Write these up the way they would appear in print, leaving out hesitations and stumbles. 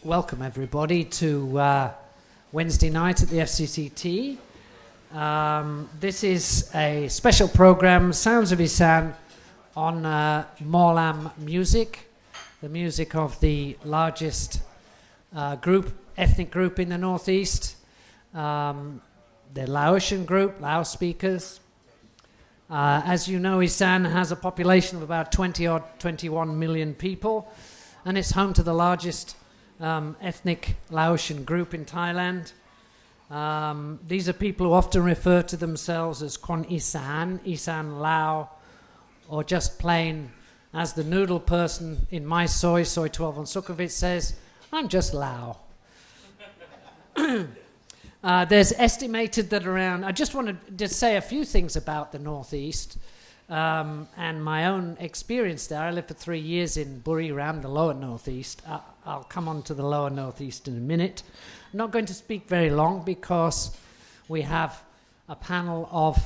welcome everybody to Wednesday night at the FCCT. This is a special program, Sounds of Isan, on Molam music, the music of the largest ethnic group in the northeast, the Laotian group, Lao speakers. As you know, Isan has a population of about 21 million people, and it's home to the largest ethnic Laotian group in Thailand. These are people who often refer to themselves as Khon Isan, Isan Lao, or just plain, as the noodle person in my soy 12 on Sukhumvit says, I'm just Lao. There's estimated that around, I just want to just say a few things about the Northeast and my own experience there. I lived for 3 years in Buriram, the lower Northeast. I'll come on to the lower Northeast in a minute. I'm not going to speak very long because we have a panel of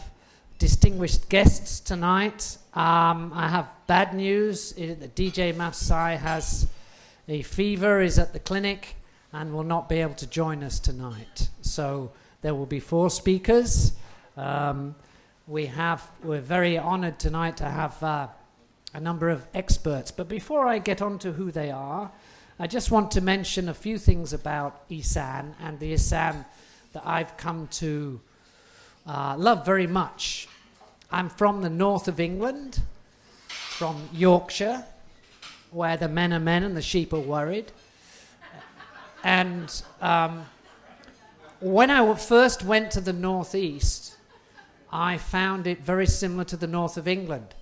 distinguished guests tonight. I have bad news. The DJ Mafsai has a fever, is at the clinic, and will not be able to join us tonight. So there will be 4 speakers. We're very honored tonight to have a number of experts. But before I get on to who they are, I just want to mention a few things about Isan and the Isan that I've come to love very much. I'm from the north of England, from Yorkshire, where the men are men and the sheep are worried. And when I first went to the northeast, I found it very similar to the north of England.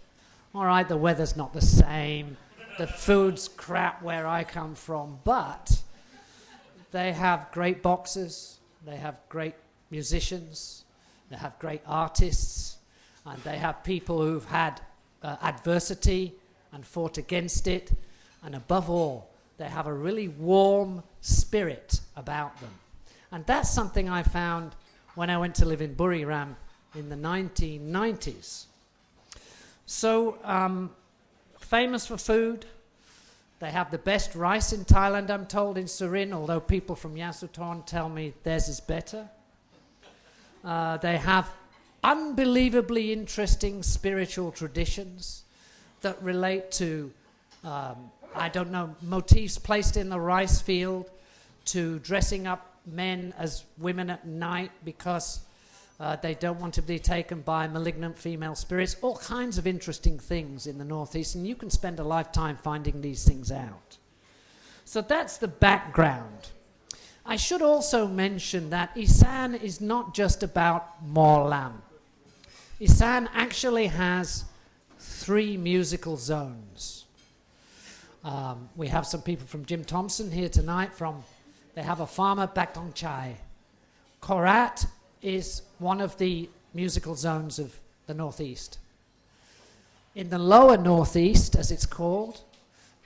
All right, the weather's not the same, the food's crap where I come from, but they have great boxers, they have great musicians, they have great artists, and they have people who've had adversity and fought against it, and above all, they have a really warm spirit about them. And that's something I found when I went to live in Buriram in the 1990s. So, famous for food. They have the best rice in Thailand, I'm told, in Surin, although people from Yasuthon tell me theirs is better. They have unbelievably interesting spiritual traditions that relate to motifs placed in the rice field, to dressing up men as women at night because they don't want to be taken by malignant female spirits, all kinds of interesting things in the Northeast, and you can spend a lifetime finding these things out. So that's the background. I should also mention that Isan is not just about Molam. Isan actually has 3 musical zones. We have some people from Jim Thompson here tonight. They have a farmer, Baktong Chai. Korat is one of the musical zones of the Northeast. In the lower Northeast, as it's called,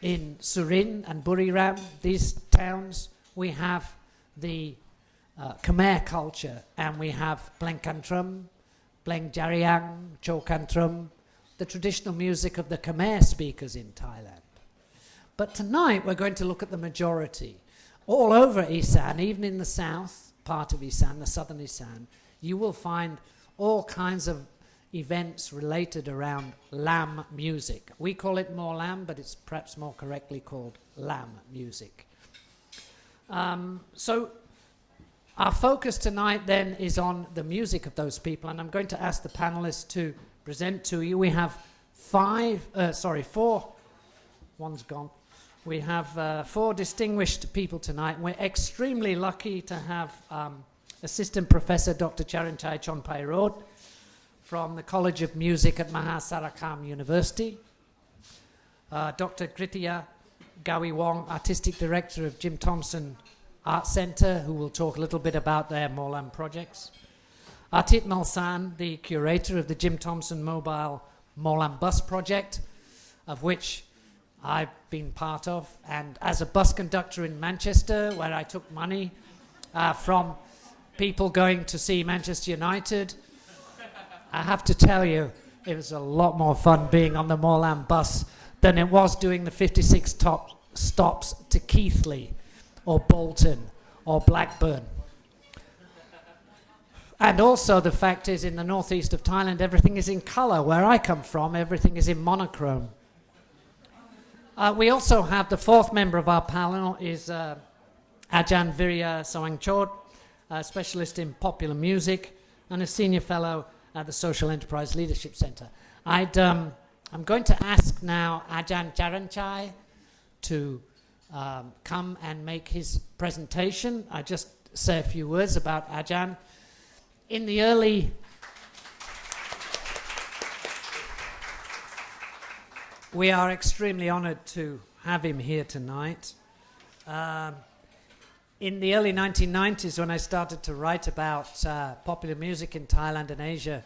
in Surin and Buriram, these towns, we have the Khmer culture, and we have Blenkantrum, Bleng Jariang, Chokantrum, the traditional music of the Khmer speakers in Thailand. But tonight we're going to look at the majority. All over Isan, even in the south part of Isan, the southern Isan, you will find all kinds of events related around Lam music. We call it Molam, but it's perhaps more correctly called Lam music. So our focus tonight then is on the music of those people, and I'm going to ask the panelists to present to you. We have 4, one's gone. We have 4 distinguished people tonight. We're extremely lucky to have Assistant Professor Dr. Charanchai Chonpairod from the College of Music at Mahasarakam University. Dr. Kritiya Gawi Wong, Artistic Director of Jim Thompson Art Centre, who will talk a little bit about their Molam projects. Atit Malsan, the Curator of the Jim Thompson Mobile Molam Bus Project, of which I've been part of, and as a bus conductor in Manchester, where I took money from people going to see Manchester United, I have to tell you, it was a lot more fun being on the Molam bus than it was doing the 56 stops to Keighley. or Bolton or Blackburn. And also the fact is, in the northeast of Thailand, everything is in colour. Where I come from, everything is in monochrome. We also have the fourth member of our panel is Ajahn Virya Sawangchod, a specialist in popular music and a senior fellow at the Social Enterprise Leadership Centre. I'm going to ask now Ajahn Charanchai to come and make his presentation. I just say a few words about Ajahn. In the early we are extremely honoured to have him here tonight. In the early 1990s, when I started to write about popular music in Thailand and Asia,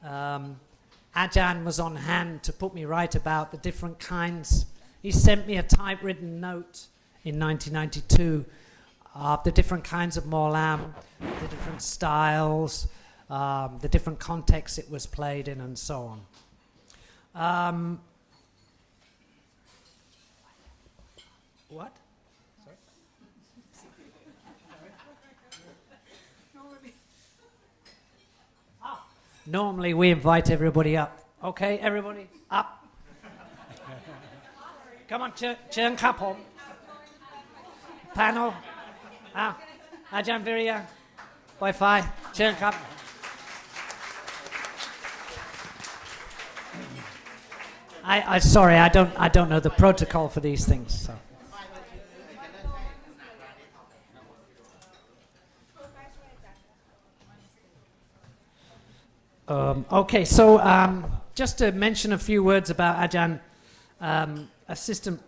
Ajahn was on hand to put me right about the different kinds. He sent me a typewritten note in 1992 of the different kinds of Molam, the different styles, the different contexts it was played in, and so on. What? Sorry? Normally we invite everybody up. Okay, everybody, up. Come on, Chern Kapom. Panel. Ajahn Virya, Wi-Fi, Chern Kap. Sorry, I don't know the protocol for these things. So. Okay, so just to mention a few words about Ajahn, Assistant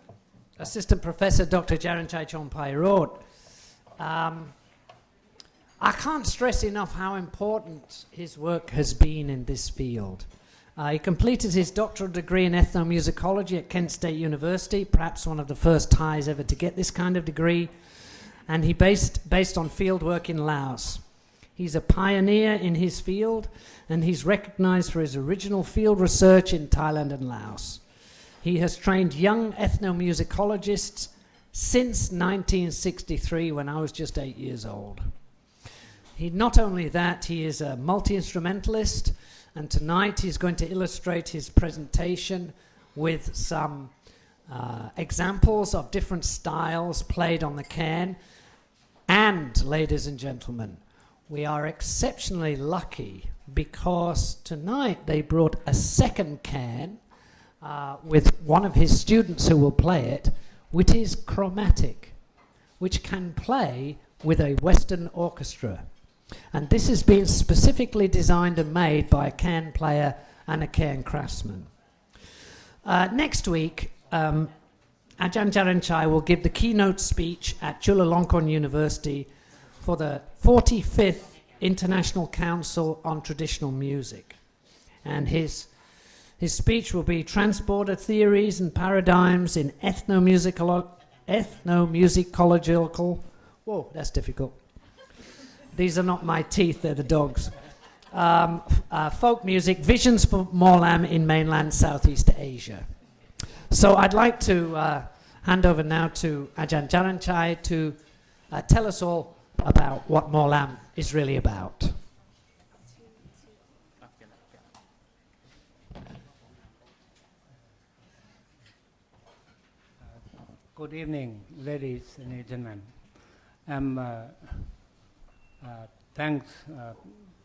Professor Dr. Charanchai Chompai wrote, I can't stress enough how important his work has been in this field. He completed his doctoral degree in ethnomusicology at Kent State University, perhaps one of the first Thais ever to get this kind of degree, and he based on field work in Laos. He's a pioneer in his field, and he's recognized for his original field research in Thailand and Laos. He has trained young ethnomusicologists since 1963, when I was just 8 years old. Not only that, he is a multi-instrumentalist, and tonight he's going to illustrate his presentation with some examples of different styles played on the khaen. And, ladies and gentlemen, we are exceptionally lucky because tonight they brought a second khaen with one of his students who will play it, which is chromatic, which can play with a Western orchestra. And this has been specifically designed and made by a khaen player and a khaen craftsman. Next week, Ajahn Charanchai will give the keynote speech at Chulalongkorn University for the 45th International Council on Traditional Music. And his speech will be Transporter Theories and Paradigms in Ethnomusicological... Whoa, that's difficult. These are not my teeth, they're the dogs. Folk music, visions for Molam in mainland Southeast Asia. So I'd like to hand over now to Ajahn Charanchai to tell us all about what Molam is really about. Good evening, ladies and gentlemen. Thanks,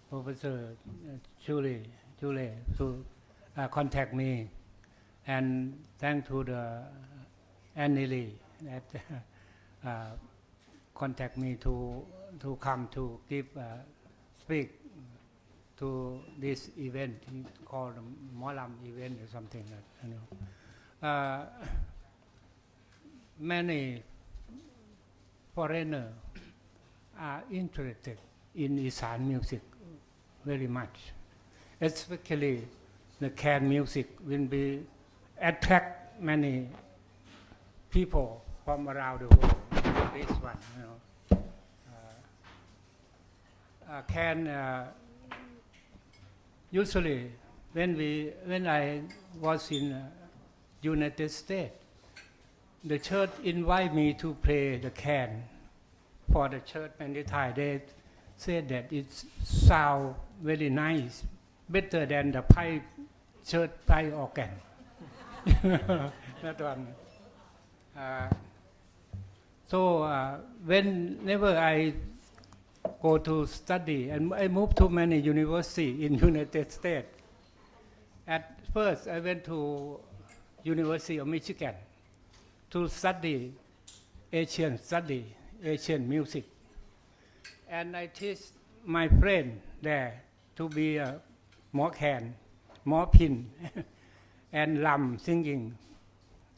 Professor Julie, to contact me, and thanks to the Annie Lee that contact me to come to give speak to this event called Molam event or something like that. Many foreigners are interested in Isan music very much, especially the khaen music will be attract many people from around the world. This one, khaen usually when I was in United States, the church invite me to play the khaen for the church and the Thai. They said that it sound very nice, better than the pipe church pipe organ. That one. Whenever I go to study, and I moved to many universities in United States. At first, I went to University of Michigan to study Asian music, and I teach my friend there to be a more khaen, more phin, and lam singing.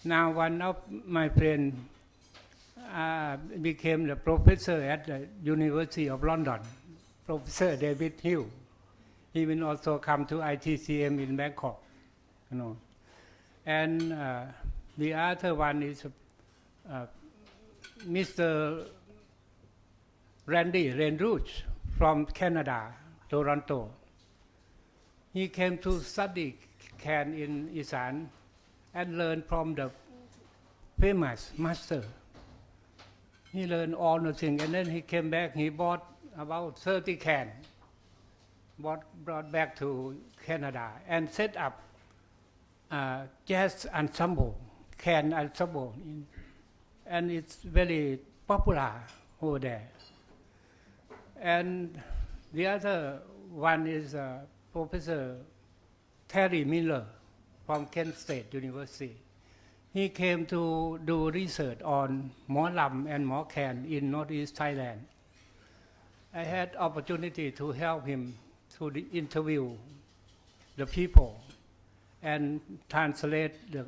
Now one of my friends became the professor at the University of London, Professor David Hill. He will also come to ITCM in Bangkok, you know. And the other one is Mr. Randy Renrouge from Canada, Toronto. He came to study khaen in Isan and learn from the famous master. He learned all the things, and then he came back. He bought about 30 khaen, brought back to Canada, and set up jazz ensemble, khaen ensemble, and it's very popular over there. And the other one is Professor Terry Miller from Kent State University. He came to do research on Molam and khaen in northeast Thailand. I had opportunity to help him to interview the people and translate the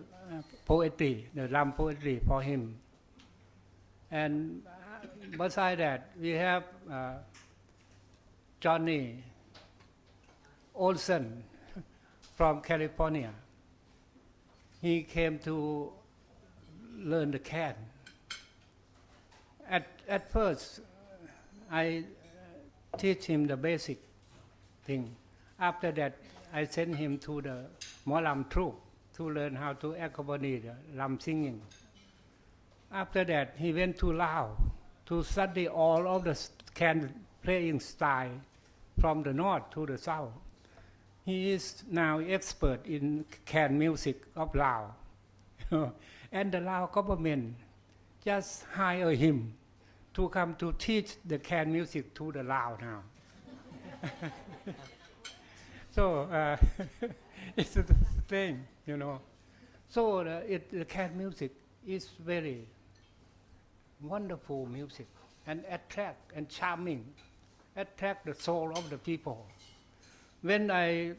poetry, the lam poetry for him. And besides that, we have Johnny Olsen from California. He came to learn the khaen. At first, I teach him the basic thing. After that, I sent him to the Molam troupe to learn how to accompany the lam singing. After that, he went to Laos to study all of the khaen playing style from the north to the south. He is now expert in khaen music of Laos. And the Lao government just hired him to come to teach the khaen music to the Lao now. So it's the thing, you know. So the khaen music is very wonderful music and attract and charming, attract the soul of the people. When I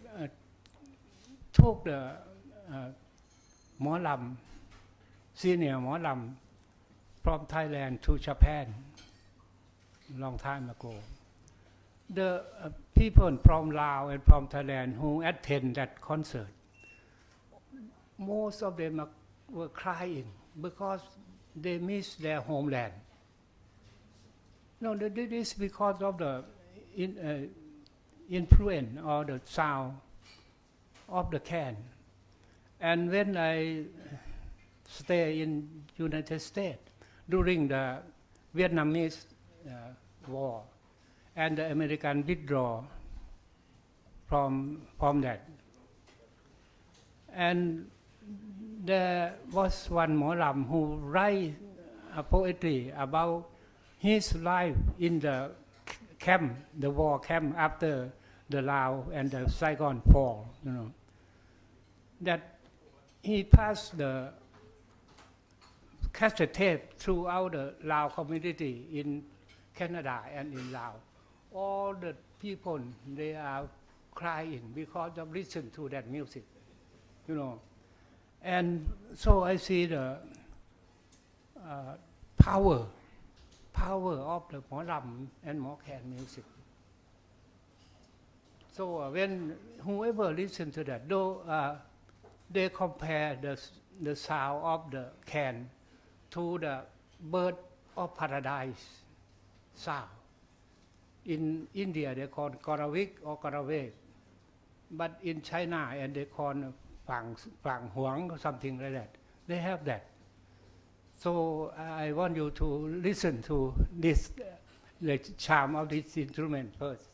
took the Molam, senior Molam from Thailand to Japan, long time ago, the people from Laos and from Thailand who attend that concert, most of them were crying because they miss their homeland. No, this is because of the influence or the sound of the khaen. And when I stay in United States during the Vietnamese war and the American withdrawal from that, and there was one Molam who write a poetry about his life in the camp, the war camp after the Laos and the Saigon fall, you know. That he passed the cassette tape throughout the Lao community in Canada and in Laos. All the people, they are crying because of listen to that music, you know. And so I see the power of the Molam and khaen music. So when whoever listen to that, though they compare the sound of the khaen to the bird of paradise sound. In India they call Koravik or Koravek, but in China and they call Fang Huang or something like that. They have that. So I want you to listen to this, the charm of this instrument first.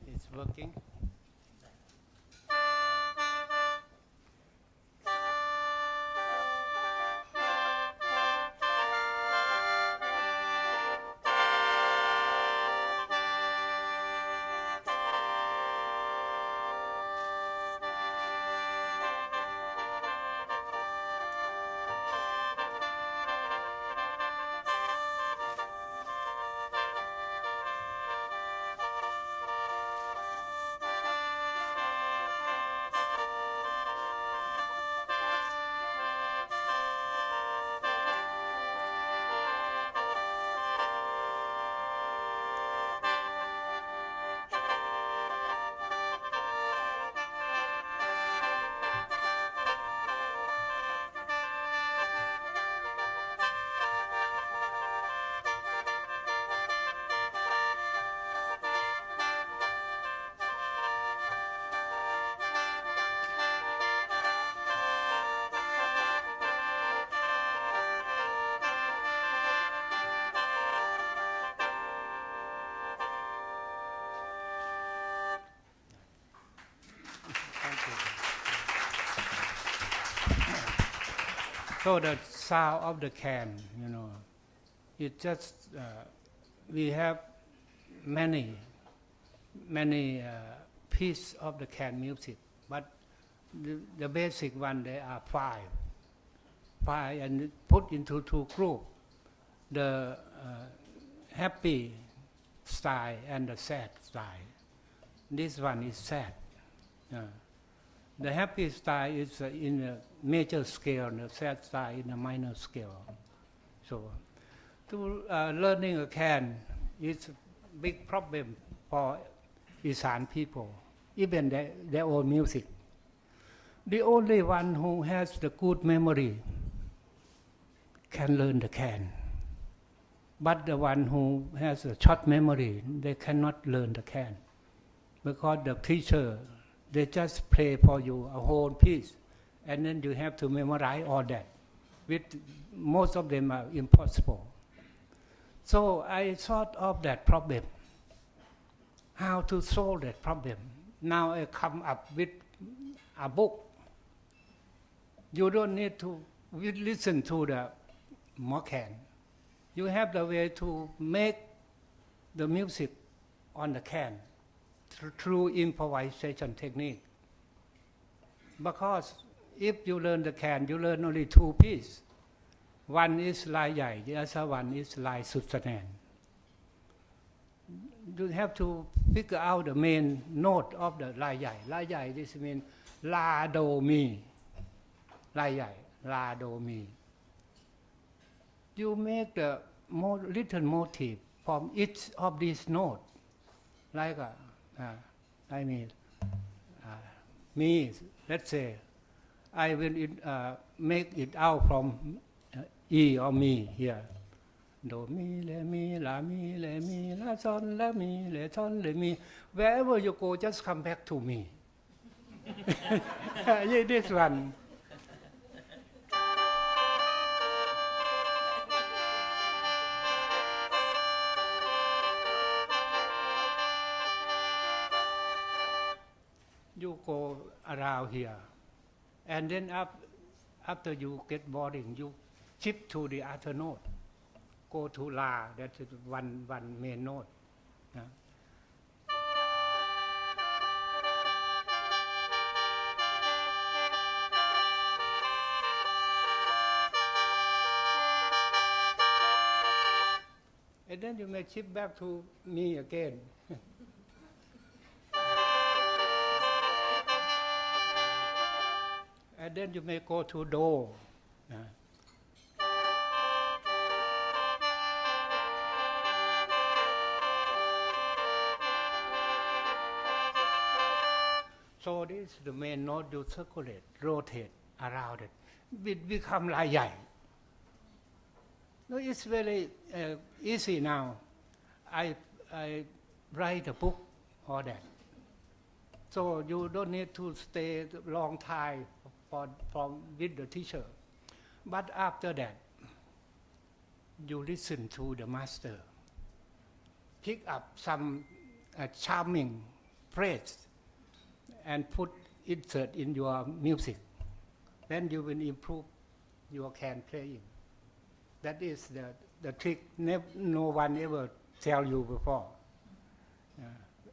It's working. So the sound of the can, it just we have many pieces of the can music, but the basic one they are five, and put into two groups: the happy style and the sad style. This one is sad. The happy style is in a major scale, the sad style in a minor scale. So, to learning a can is a big problem for Isan people, even their own music. The only one who has the good memory can learn the can. But the one who has a short memory, they cannot learn the can. Because the teacher, they just play for you a whole piece, and then you have to memorize all that. With most of them are impossible. So I thought of that problem, how to solve that problem. Now I come up with a book. You don't need to listen to the can. You have the way to make the music on the can through improvisation technique. Because if you learn the can, you learn only two pieces. One is lai yai, the other one is lai sustanen. You have to figure out the main note of the lai yai. Lai yai, this means la do mi. Lai yai, la do mi. You make the little motive from each of these notes. Like me, let's say, I will make it out from E or mi here. Do mi, la mi, la son, la mi, le son, le mi. Wherever you go, just come back to me. Yeah, this one. You go around here, and then after you get boring, you shift to the other note. Go to la, that is one main note. And then you may shift back to me again. And then you may go to do. So this is the main note. You circulate, rotate around it. It become lai yai. No, it's very easy now. I write a book or that. So you don't need to stay long time from with the teacher. But after that, you listen to the master. Pick up some charming phrase and put insert in your music. Then you will improve your can playing. That is the trick no one ever tell you before.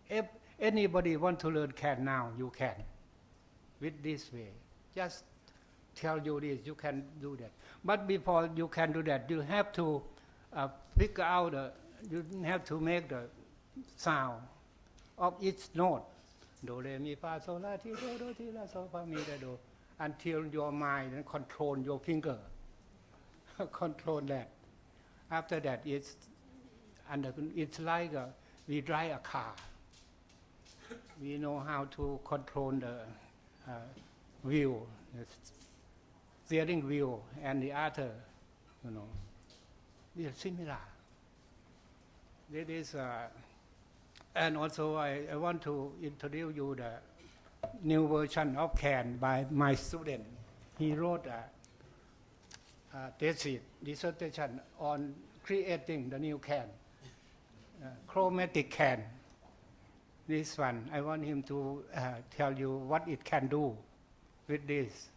If anybody want to learn can now, you can. With this way. Just tell you this, you can do that. But before you can do that, you have to figure out, you have to make the sound of each note. Do, re, mi, fa, sol, la, ti, do, ti, la, sol, fa, mi, re, do. Until your mind and control your finger. Control that. After that, it's like we drive a car. We know how to control the wheel, the steering wheel, and the other, they are similar. That is, and also I want to introduce you the new version of Khaen by my student. He wrote a thesis, dissertation on creating the new Khaen, chromatic Khaen. This one, I want him to tell you what it can do with this.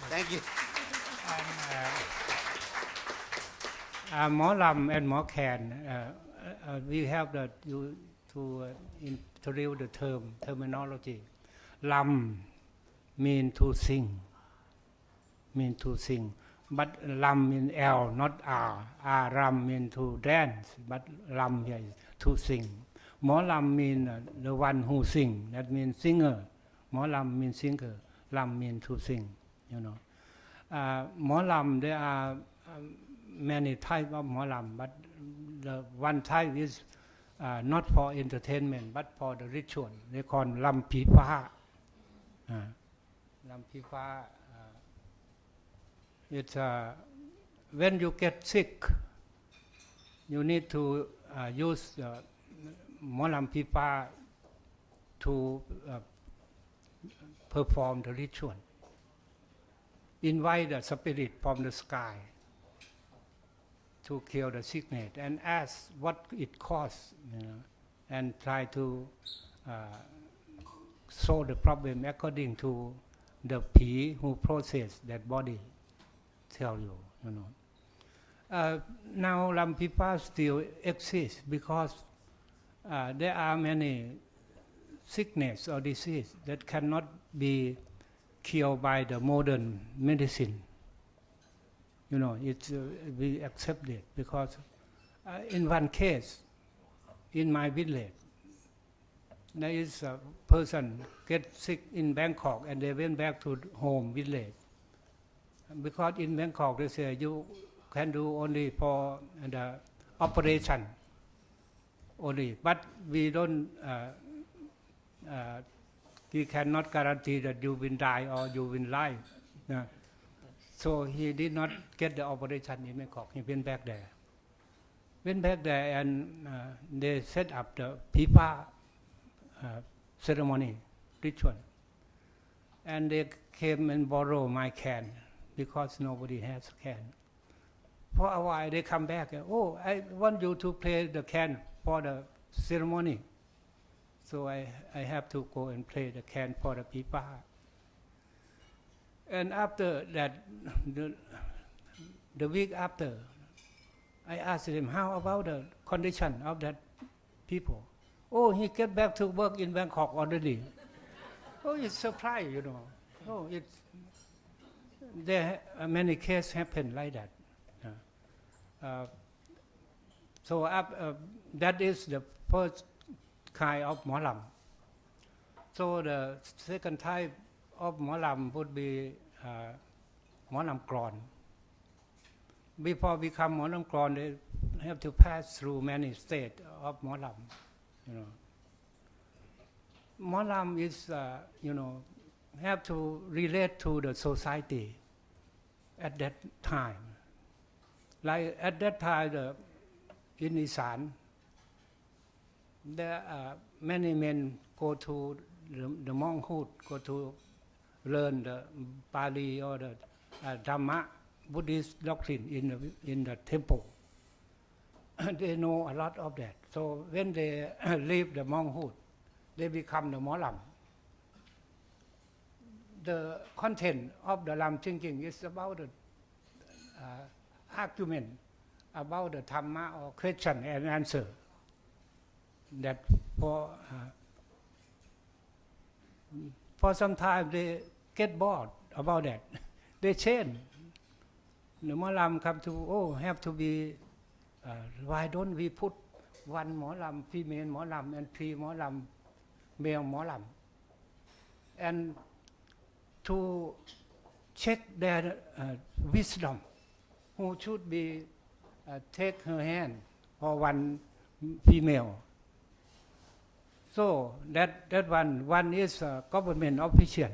Thank you. Molam and Khaen, we have to introduce the terminology. Lam mean to sing, but lam mean L, not R. Ram mean to dance, but lam here is to sing. Molam mean the one who sing, that means singer. Molam means singer, lam mean to sing, Molam, there are many types of Molam, but the one type is not for entertainment, but for the ritual. They call Lam Pi Pha. Lam Pi Pha, it's when you get sick, you need to use Molam Pi Pha to perform the ritual. Invite the spirit from the sky to cure the sickness and ask what it costs, and try to solve the problem according to the P who process that body tell you, Now Lam Pi Pha still exists because there are many sickness or disease that cannot be cured by the modern medicine. We accept it because in one case, in my village, there is a person get sick in Bangkok and they went back to home village. Because in Bangkok they say you can do only for the operation only, but we don't. We cannot guarantee that you will die or you will live. So he did not get the operation in Mekong. He went back there. And they set up the pipa ceremony, ritual. And they came and borrow my khaen because nobody has khaen. For a while they come back. Oh, I want you to play the khaen for the ceremony. So I have to go and play the khaen for the pipa. And after that, the week after, I asked him, how about the condition of that people? Oh, he get back to work in Bangkok already. Oh, it's surprise, you know. Oh, it's there. Many cases happen like that. So that is the first kind of Molam. So the second type of Molam would be Molam Kron. Before become Molam Kron, they have to pass through many states of Molam. You know, Molam is have to relate to the society at that time. Like at that time, in Isan, there are many men go to the monkhood, go to learn the Pali or the Dhamma, Buddhist doctrine in the temple. They know a lot of that. So when they leave the monkhood, they become the Molam. The content of the Lam thinking is about the argument about the Dhamma or question and answer. That for some time they get bored about that. They change. The Molam come to, have to be, why don't we put one Molam, female Molam, and three Molam, male Molam? And to check their wisdom, who should be take her hand for one female. So that one is a government official.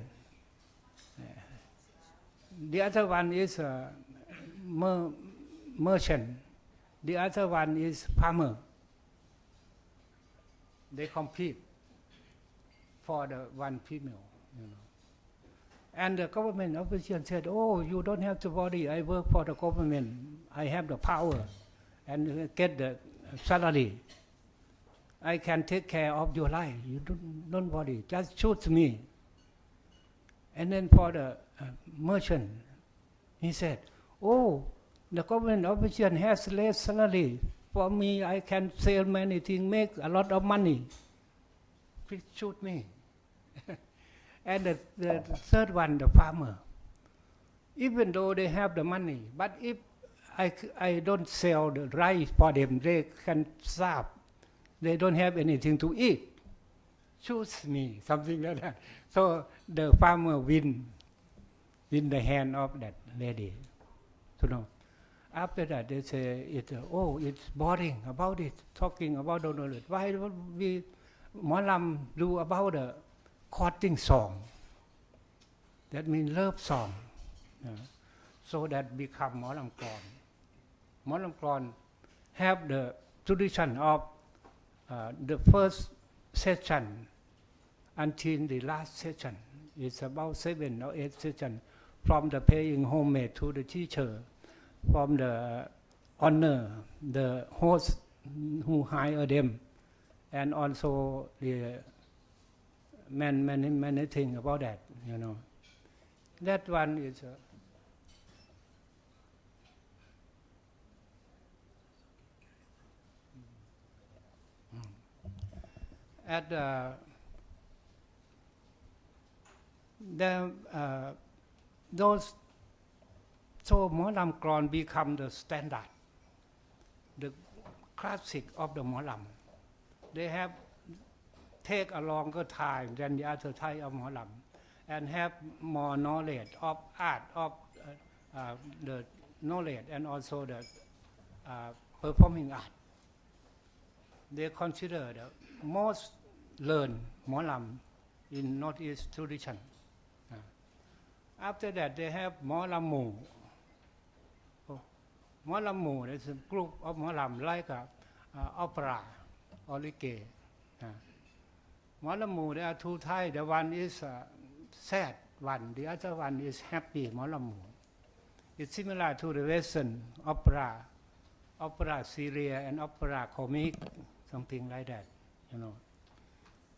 The other one is a merchant. The other one is farmer. They compete for the one female, you know. And the government official said, "Oh, you don't have to worry. I work for the government. I have the power, and get the salary. I can take care of your life. You don't worry. Just choose me." And then for the merchant, he said, "Oh, the government official has less salary. For me, I can sell many things, make a lot of money. Please shoot me." And the third one, the farmer. Even though they have the money, but if I don't sell the rice for them, they can starve. They don't have anything to eat. Choose me, something like that. So the farmer win the hand of that lady. So no. After that, they say, it's boring about it, talking about the knowledge. Why don't we Molam do about the courting song? That means love song. So that become Molam Kron. Molam Kron have the tradition of the first session until the last session. It's about 7 or 8 sessions, from the paying homage to the teacher, from the honor, the host who hire them, and also the many things about that, you know. That one is at those. So Molam Kron become the standard, the classic of the Molam. They have take a longer time than the other type of Molam, and have more knowledge of art, of the knowledge, and also the performing art. They consider the most learned Molam in Northeast tradition. After that, they have Molam Mu. Mahlum, there's a group of Molam like opera or ligge. Mahlum, there are two types. The one is sad one, the other one is happy Mahlum. It's similar to the Western opera seria and opera comic, something like that, you know.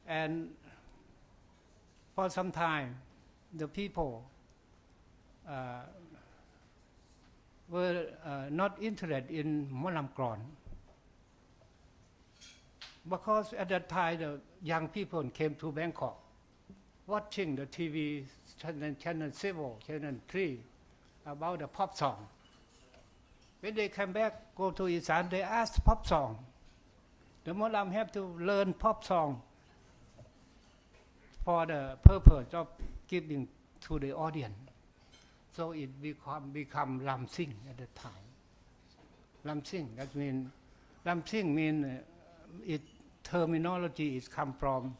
And for some time, the people were not interested in Molam Kron, because at that time the young people came to Bangkok, watching the TV channel 7, channel 3 about the pop song. When they come back, go to Isan, they ask pop song. The Molam have to learn pop song for the purpose of giving to the audience. So it become Lam Sing at the time. Lam Sing, that means, Lam Sing mean it terminology is come from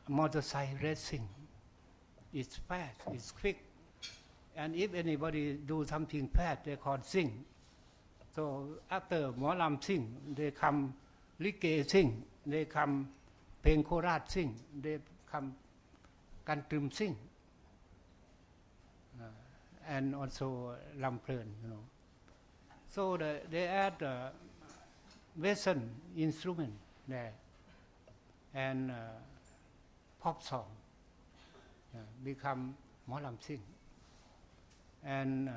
motorcycle racing. It's fast, it's quick. And if anybody do something bad, they call sing. So after Molam sing, they come ligge sing, they come Peng Korat sing, they come Kantrim sing, and also Lam Plern, you know. So they add Western instrument there, and pop song become Molam sing. And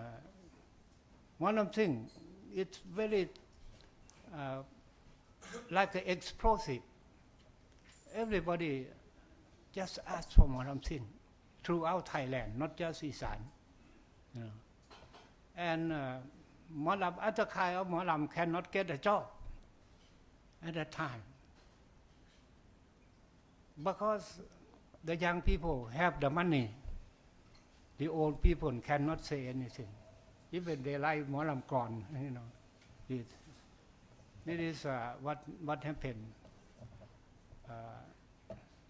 Molam sing, it's very like an explosive. Everybody just asks for Molam sing throughout Thailand, not just Isan. You know. And Molam, other kind of Molam cannot get a job at that time, because the young people have the money. The old people cannot say anything, even they like Molam Kron, you know. It is what happened.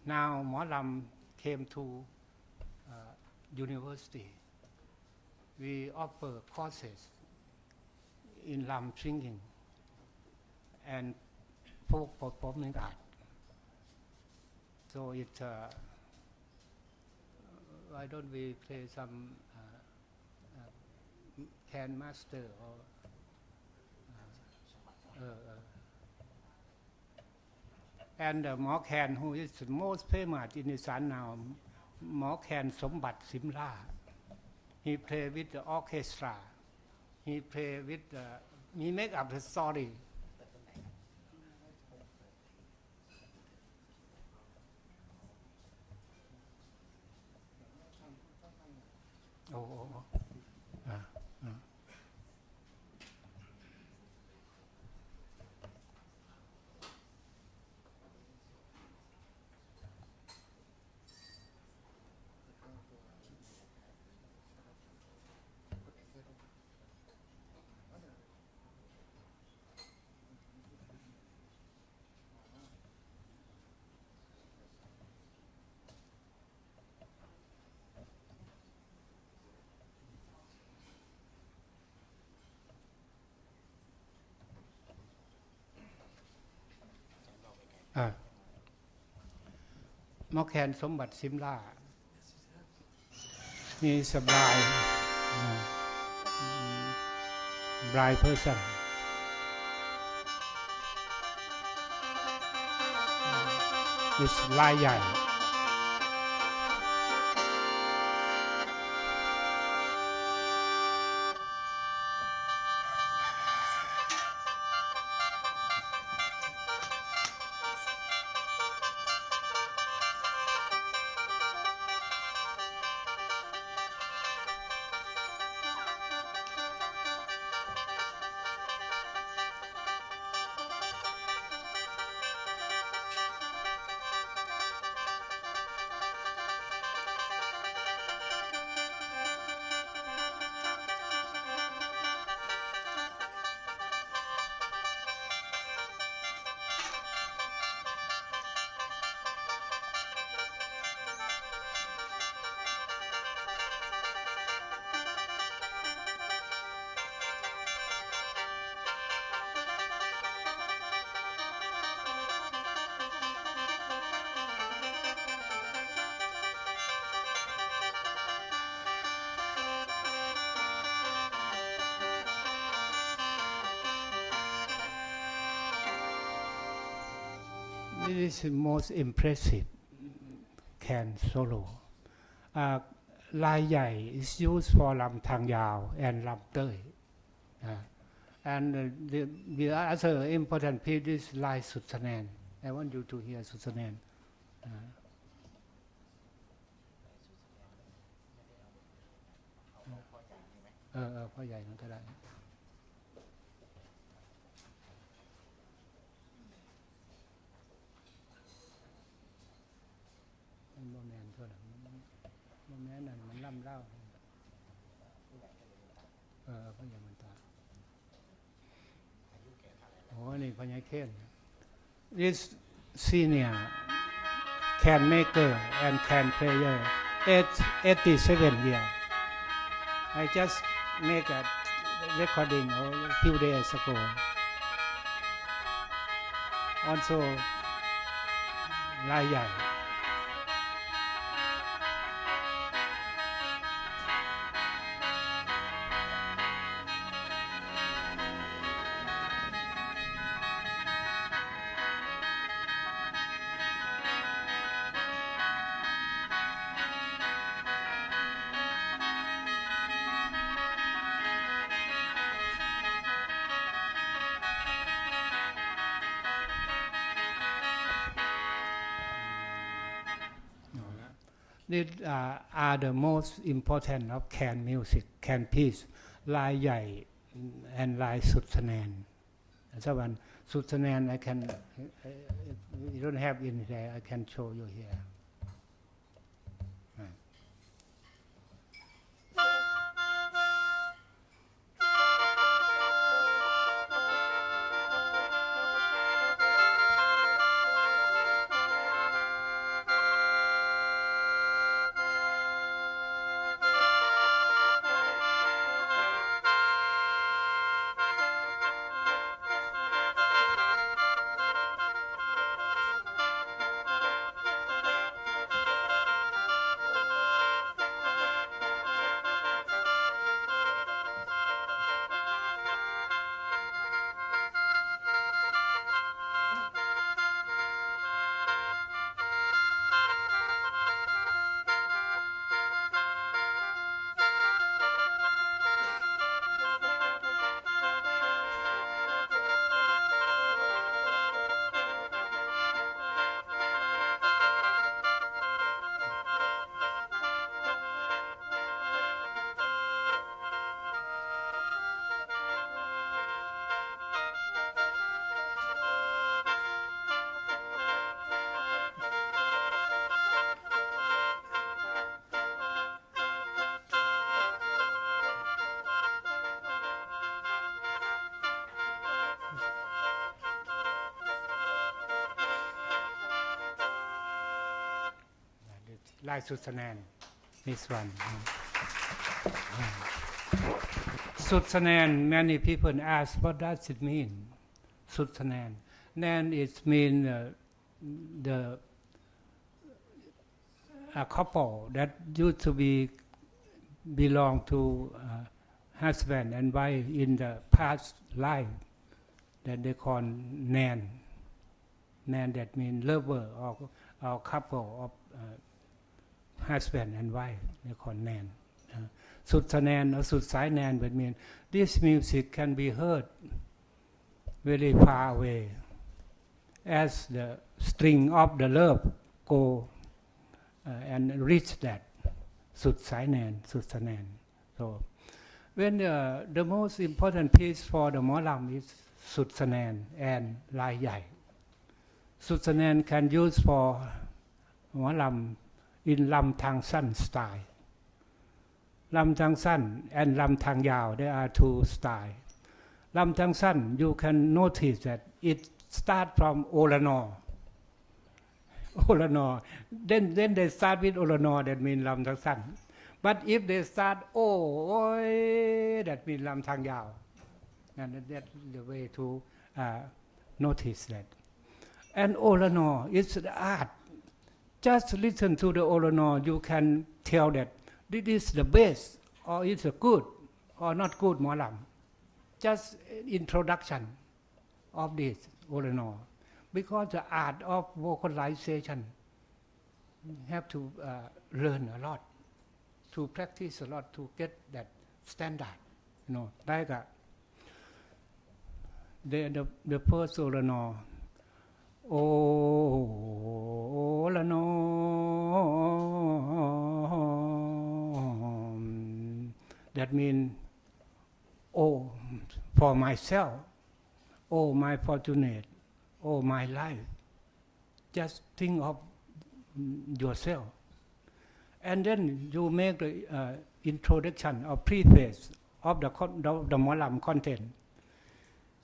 Now Molam came to university. We offer courses in Lam singing and folk performing art. So it. Why don't we play some khāen master or and Mor Khāen, who is the most famous in Isan now, Mor Khāen Sombat Simla. He play with the orchestra. He play with he make up the story. Mor Khāen Sombat Simla. He is a blind person. It's Lai Yai. This is most impressive can solo. Lai Yai is used for Lam Thang Yao and Lam Tơi. And the other important piece is Lai Sutsanan. I want you to hear Sutsanan. พ่อใหญ่นั่นก็ได้มันโมแมนเท่าไหร่โมแมนนั่นมันล่ำเล่าพ่อใหญ่มันตาโอ้นี่พ่อใหญ่เข่น This senior can maker and can player 87 years I just make a recording a few days ago. Also, Lai Yai. These are the most important of Khaen music, Khaen piece, Lai Yai and Lai Sutsanan. So one Sutsanan I can, you don't have in there, I can show you here. Lai Sutsanan, this one. Sutsanan, many people ask, what does it mean? Sutsanan. Nan it means a couple that used to belong to husband and wife in the past life that they call Nan. Nan that means lover or couple of husband and wife, they call Nan. Sutsanan or Sutsainan would mean this music can be heard very far away as the string of the love go and reach that Sutsainan, Sutsanan. So when the most important piece for the Molam is Sutsanan and Lai Yai. Sutsanan can use for Molam in Lam Thang San style. Lam Thang San and Lam Thang Yao, there are two styles. Lam Thang San, you can notice that it starts from Olanor. Olanor. Then they start with Olanor, that means Lam Thang San. But if they start Oi, that means Lam Thang Yao. And that's the way to notice that. And Olanor is the art. Just listen to the Olanor, you can tell that this is the best, or it's a good, or not good Molam. Just introduction of this Olanor. because the art of vocalization have to learn a lot, to practice a lot to get that standard, like the first Olanor, that means, oh, for myself, oh, my fortunate, oh, my life. Just think of yourself. And then you make the introduction or preface of the Molam content.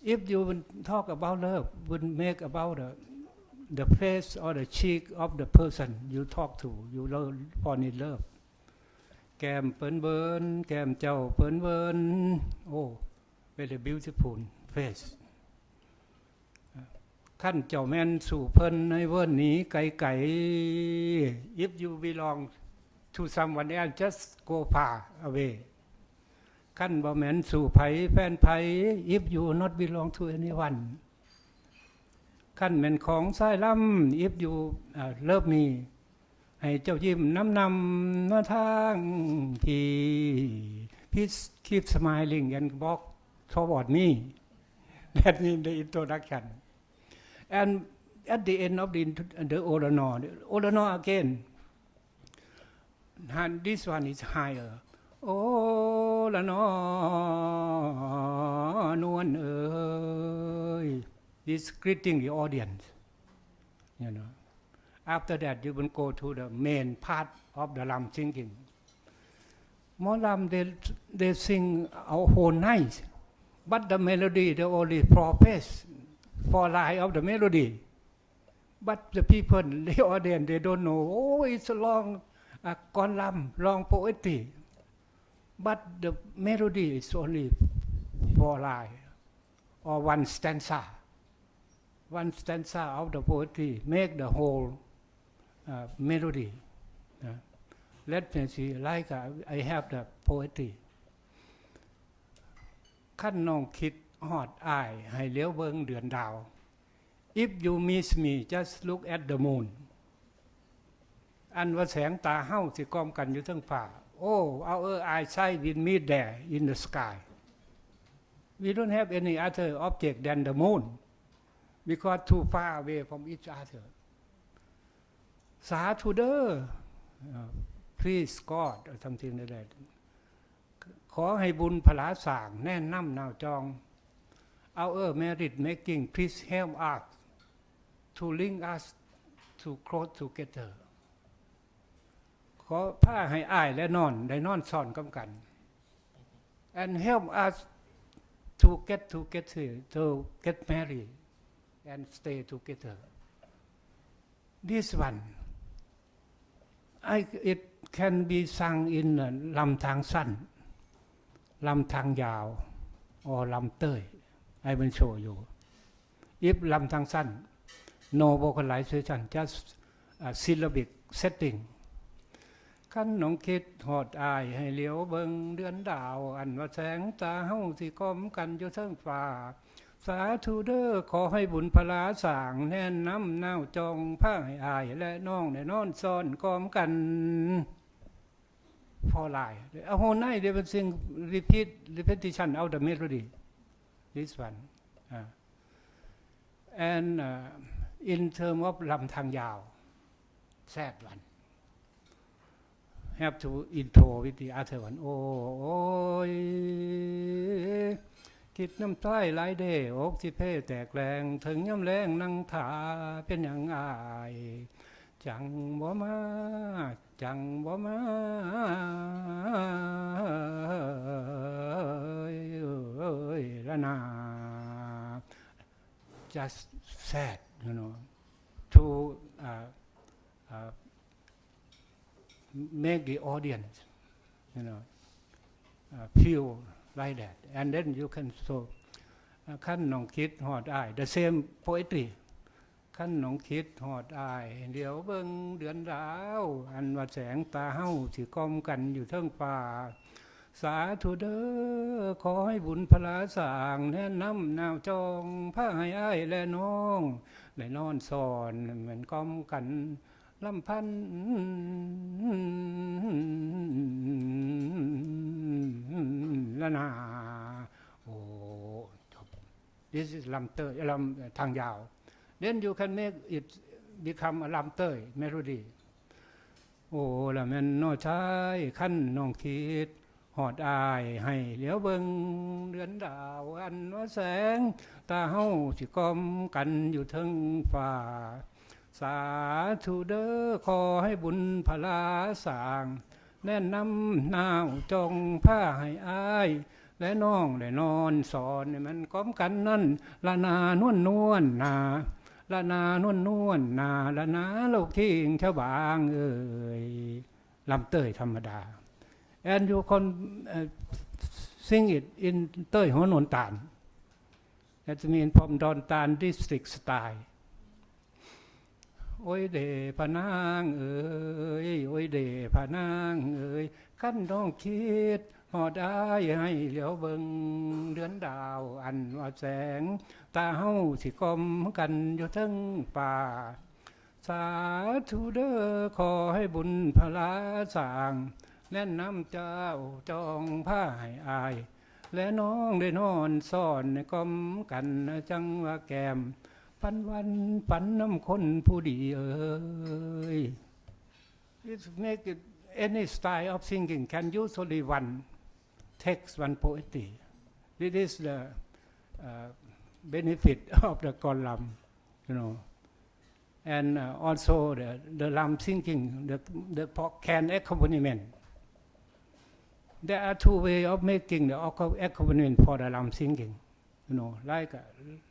If you would talk about love, would make about the face or the cheek of the person you talk to, you fall in love. แก้มเปิ้นเบิ้นแก้มเจ้าเปิ้นเบิ้น oh very beautiful face ขั้นเจ้าแม่นสู่เพิ่นในเบิ้นนี้ไกลๆ if you belong to someone else just go far away ขั้นบ่แม่นสู่ไผแฟนไผ if you not belong to anyone ขั้นแม่นของสายลำ if you love me ให้เจ้ายิ้มน้ำมาทางที่ please keep smiling and walk toward me that means the introduction and at the end of the Olanor again and this one is higher Olanor นวลเอ๋ย this greeting the audience After that, you will go to the main part of the Lam singing. Molam, they sing a whole night, but the melody, the only four lines of the melody. But the people, the audience, they don't know, oh, it's a long Kon Lam, long poetry. But the melody is only 4 lines, or one stanza. One stanza of the poetry make the whole melody. Let me see, like I have the poetry. ขั้นน้องคิดฮอดอ้ายให้เลี้ยวเบิ่งเดือนดาว If you miss me, just look at the moon. อันว่าแสงตาเฮาสิก้อมกันอยู่เทิงฟ้า Oh, our eyesight will meet there in the sky. We don't have any other object than the moon, because too far away from each other. สาธุเด้อ please God or something like that ขอให้บุญพลาสร้างแน่นำนาวจอง our merit making please help us to link us to close together ขอพาให้อ้ายและนอนได้นอนซ่อนกัน and help us to get together to get married and stay together this one it can be sung in ลำทางสั้นลำทางยาว or ลำเต้ย I will show you if ลำทางสั้น no vocalization just syllabic setting ขั้นน้องคิดหอดอายให้เลี้ยวเบิ่งเดือนดาวอันว่าแสงตาเฮาสิก้มกันอยู่เทิงฟ้าสาธุเด้อขอให้บุญพลาสร้างแน่นน้ำนาวจองผ้าให้อายและน้องได้นอนซ้อนก้มกัน for line a whole night they will sing repetition of the melody this one and in term of ลำทางยาว sad one have to intro with the other one โอ้ยคิดน้ำต้อยหลายเด้อกสิเพ่แตกแรงถึงย่ำแรงนั่งถาเป็นอย่างอายจังบ่มาจังบ่มาละนา just sad to make the audience feel like that and then you can so ขั้นน้องคิดหอดอ้าย the same poetry ขั้นน้องคิดหอดอ้ายเดี๋ยวเบิ่งเดือนดาวอันว่าแสงตาเฮาสิก้อมกันอยู่เทิงฟ้าสาธุเด้อขอให้บุญพลาสร้างแน่นำนาวจองผ้าให้อ้ายและน้อง ได้นอนซ้อนเหมือนก้อมกันลำพันละนาโอ้จบ This is ลำเต้ยลำทางยาว Then you can make it become a ลำเต้ย melody โอ้ละแม่นน้อชายขั้นน้องคิดหอดอายให้เหลียวเบิ่งเดือนดาวอันว่าแสงตาเฮาสิกอมกันอยู่เทิงฟ้าสาธุเด้อขอให้บุญพลาสร้างแนะนำนาวจงผ้าให้อายและน้องได้นอนสอนให้มันก้อมกันนั่นละนานวลนวลนาละนานวลนวลนาละนาโลกทิ้งชาวบางเอ่ยลำเต้ยธรรมดาand you can sing it in เต้ยหัวโนนตาล that means from ดอนตาล district style โอ้ยเดพนางเอ๋ยโอ้ยเดพนางเอ๋ยขั้นน้องคิดหอดอายให้เหลียวเบิ่งเดือนดาวอันว่าแสงตาเฮาสิกลมกันอยู่ทั้งป่าสาธุเด้อขอให้บุญพลาสร้างแนะนำเจ้าจองผ้าให้อายและน้องได้นอนซ่อนในกลมกันจังว่าแก้มปันวันปันน้ำคนผู้ดีเอ้ย It make it any style of singing can use only one text one poetry this is the benefit of the column you know and also the lam singing the khaen accompaniment there are two ways of making the accompaniment for the lam singing you know like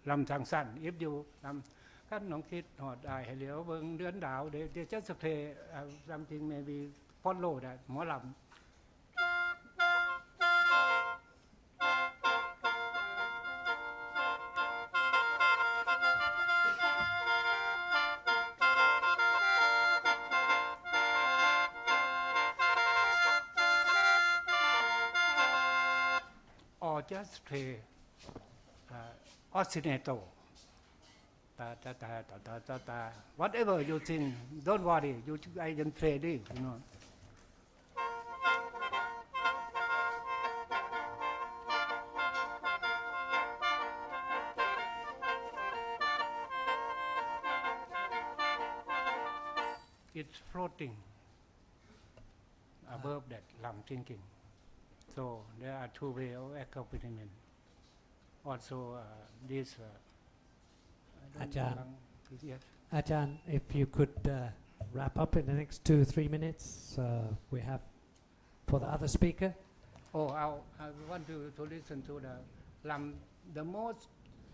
ลำทางสั้น if you ลำขั้นน้องคิดหอดอายให้เหลียวเบิ่งเดือนดาว they just play something maybe follow that หมอลำor just play ostinato ta ta ta ta ta ta ta whatever you sing don't worry you I can play this you know it's floating above that lam singing so there are two ways of accompaniment also this Ajahn, if you could wrap up in the next 2-3 minutes we have for the other speaker oh I want to listen to the lam the most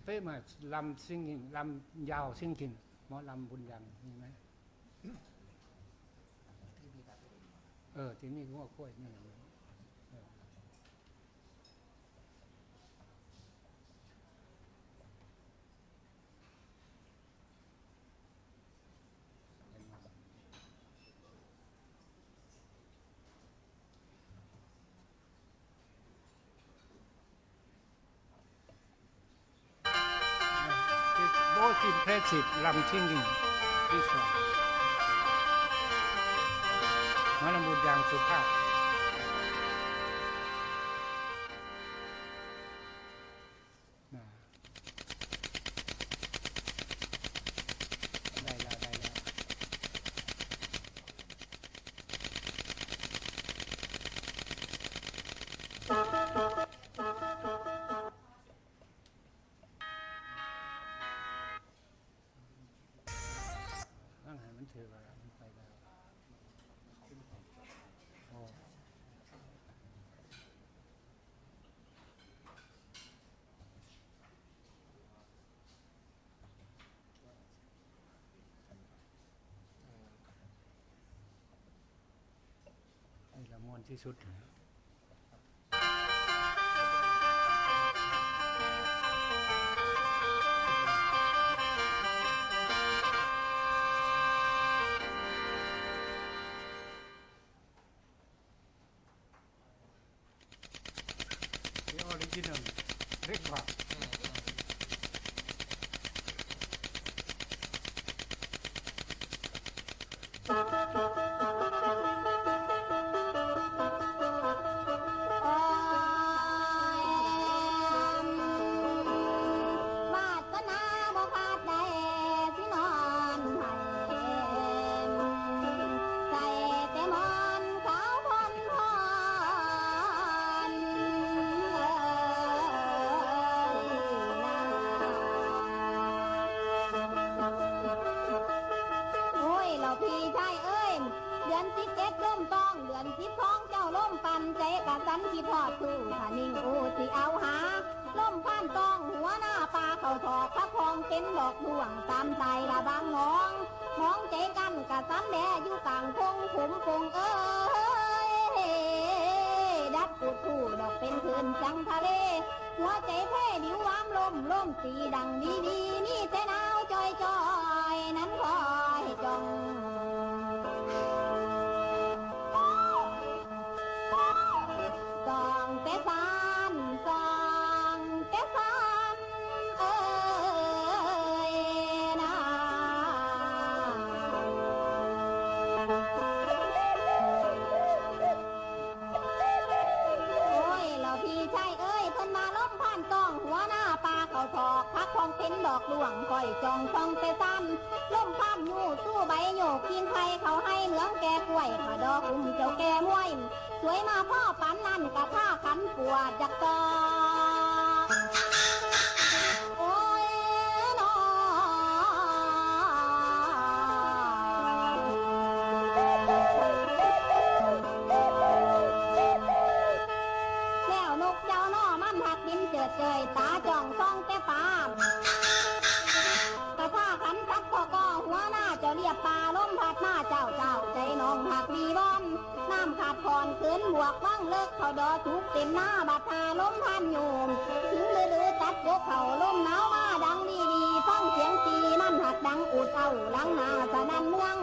famous lam singing lam yao singing หมอลำบุญยังมีไหมที่นี่หัวกล้วยนี่most impressive lam singing this one หมอลำบุญยังสุภาพได้แล้วตั้งให้มันถือว่ามันไปแล้วนี่ละม่วนที่สุดrecord 17ล่มต้องเดือน10ท้องเจ้าล่มปันใจกะสันคิดทอดสู่ถ้านิ่งอูสิเอาหาล่มพันต้องหัวหน้าปลาเข้าถอกพระพองเป็นดอกดวงตามใจละบางน้องมองใจกันกะสันแดอยู่กลางพงผมปงดัดปูดผู้ดอกเป็นคืนจังทะเลหัวใจแพ้ดิววามลมตีดังดีนี่แต่หนาวจอยนั้นคอยจ้องส่องแต่ฟันนะเราพี่ชายเอ้ยเพิ่นมาล้มผ่านต้องหัวหน้าปลาเขาถอกพักคองเป็นดอกหลวงคอยจองช่องแต่ซ้ำล้มผ่านอยู่สู้ใบโยกกินไทยเขาให้เหลืองแก่กล้วยขาดอกเจ้าแก่มวยสวยมาพ่อปันนั่นกะท่าขันปวดจักตอโอ้ยนอแล้วนกเจ้าน้อมันหักดินเจิดเจยตาจ่องซ่องแต่ปามกะท่าขันทักก็หัวหน้าเจ้าเรียบตาล้มผัดหน้าเจ้าใจน้องหักดีบอมน้ำขาดคอนขืนบวกฟังเลิกเขาดอทุกเต็มหน้าบาดทาล้มพันโยมถึงลือตัดโบกเขาล้มหนาวมาดังดีฟังเสียงตีมันหักดังอุดเอาหลังหน้าสนันเมือง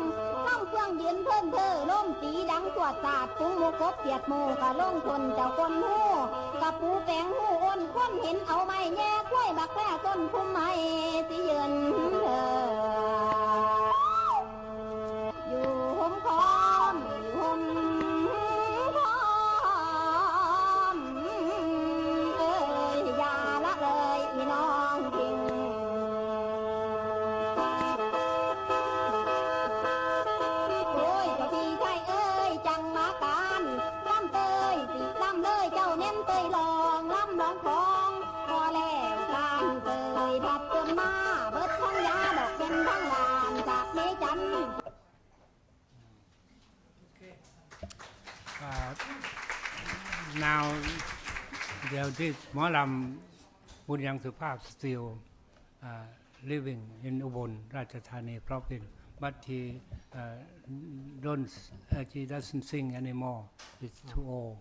น้ำเครื่องยืนเพิ่นล้มตีดังตรวจศาสตร์ฟุ้งโมกบเปียดโมกะล้มทนเจ้าคนหูกะปูแปงหูอ้นคนเห็นเอาไม้แย่กล้วยบักแร่ต้นคุ้มไม้สิยืนอยู่ห่มคอมอยู่ห่มคอมอย่าละเลยอีน้องทิ้งโอ้ยเจ้าพี่ชายเอ้ยจังมาการล่ำเตยสิล่ำเลยเจ้าเน้นเตยลองล่ำร้องคองพอแล้วการเตยผัดจนมาเบิดทั้งยาดอกเป็นทั้งลานจากเมจันNow this Molam Bunyang Supap still living in Ubon, Ratchathani province, but he doesn't sing anymore. It's too old.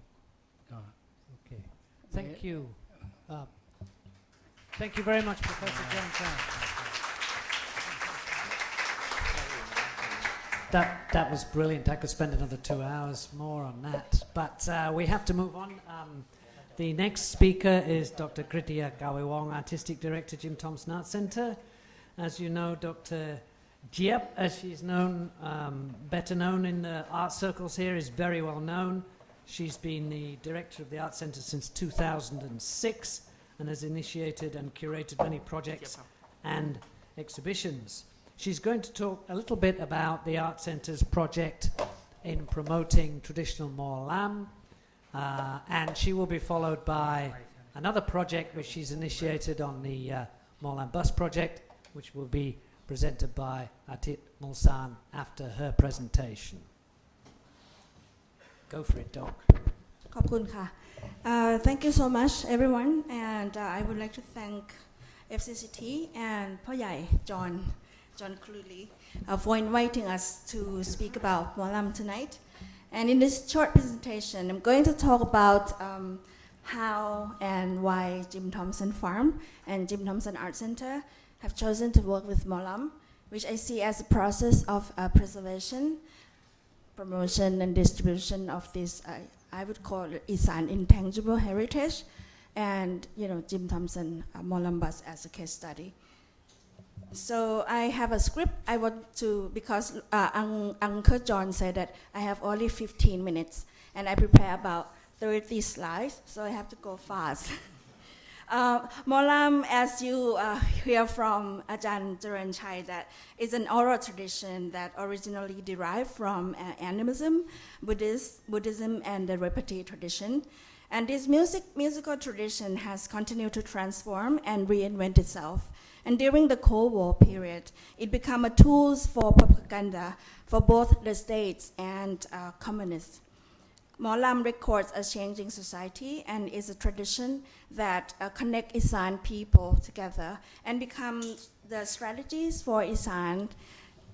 Okay. Thank you. Thank you very much, Professor John Brown. That was brilliant. I could spend another 2 hours more on that. But we have to move on. The next speaker is Dr. Kritia Gawewong, Artistic Director, Jim Thompson Art Centre. As you know, Dr. Jiep, as she's known, better known in the art circles here, is very well known. She's been the director of the Art Centre since 2006 and has initiated and curated many projects and exhibitions. She's going to talk a little bit about the Art Centre's project in promoting traditional Molam, and she will be followed by another project which she's initiated on the Molam Bus project, which will be presented by Atit Mulsan after her presentation. Go for it, Doc. ขอบคุณค่ะ Thank you so much everyone, and I would like to thank FCCT and พ่อใหญ่ John Cluley for inviting us to speak about Molam tonight. And in this short presentation, I'm going to talk about how and why Jim Thompson Farm and Jim Thompson Art Centre have chosen to work with Molam, which I see as a process of preservation, promotion and distribution of this, I would call it Isan intangible heritage, and Jim Thompson Molam Bus as a case study. So I have a script. I want to, because Uncle John said that I have only 15 minutes, and I prepare about 30 slides, so I have to go fast. Molam, as you hear from Ajahn Jaranchai, that is an oral tradition that originally derived from animism, Buddhism, and the Repati tradition. And this musical tradition has continued to transform and reinvent itself And during the Cold War period, it became a tool for propaganda for both the states and communists. Molam records a changing society and is a tradition that connects Isan people together and becomes the strategies for Isan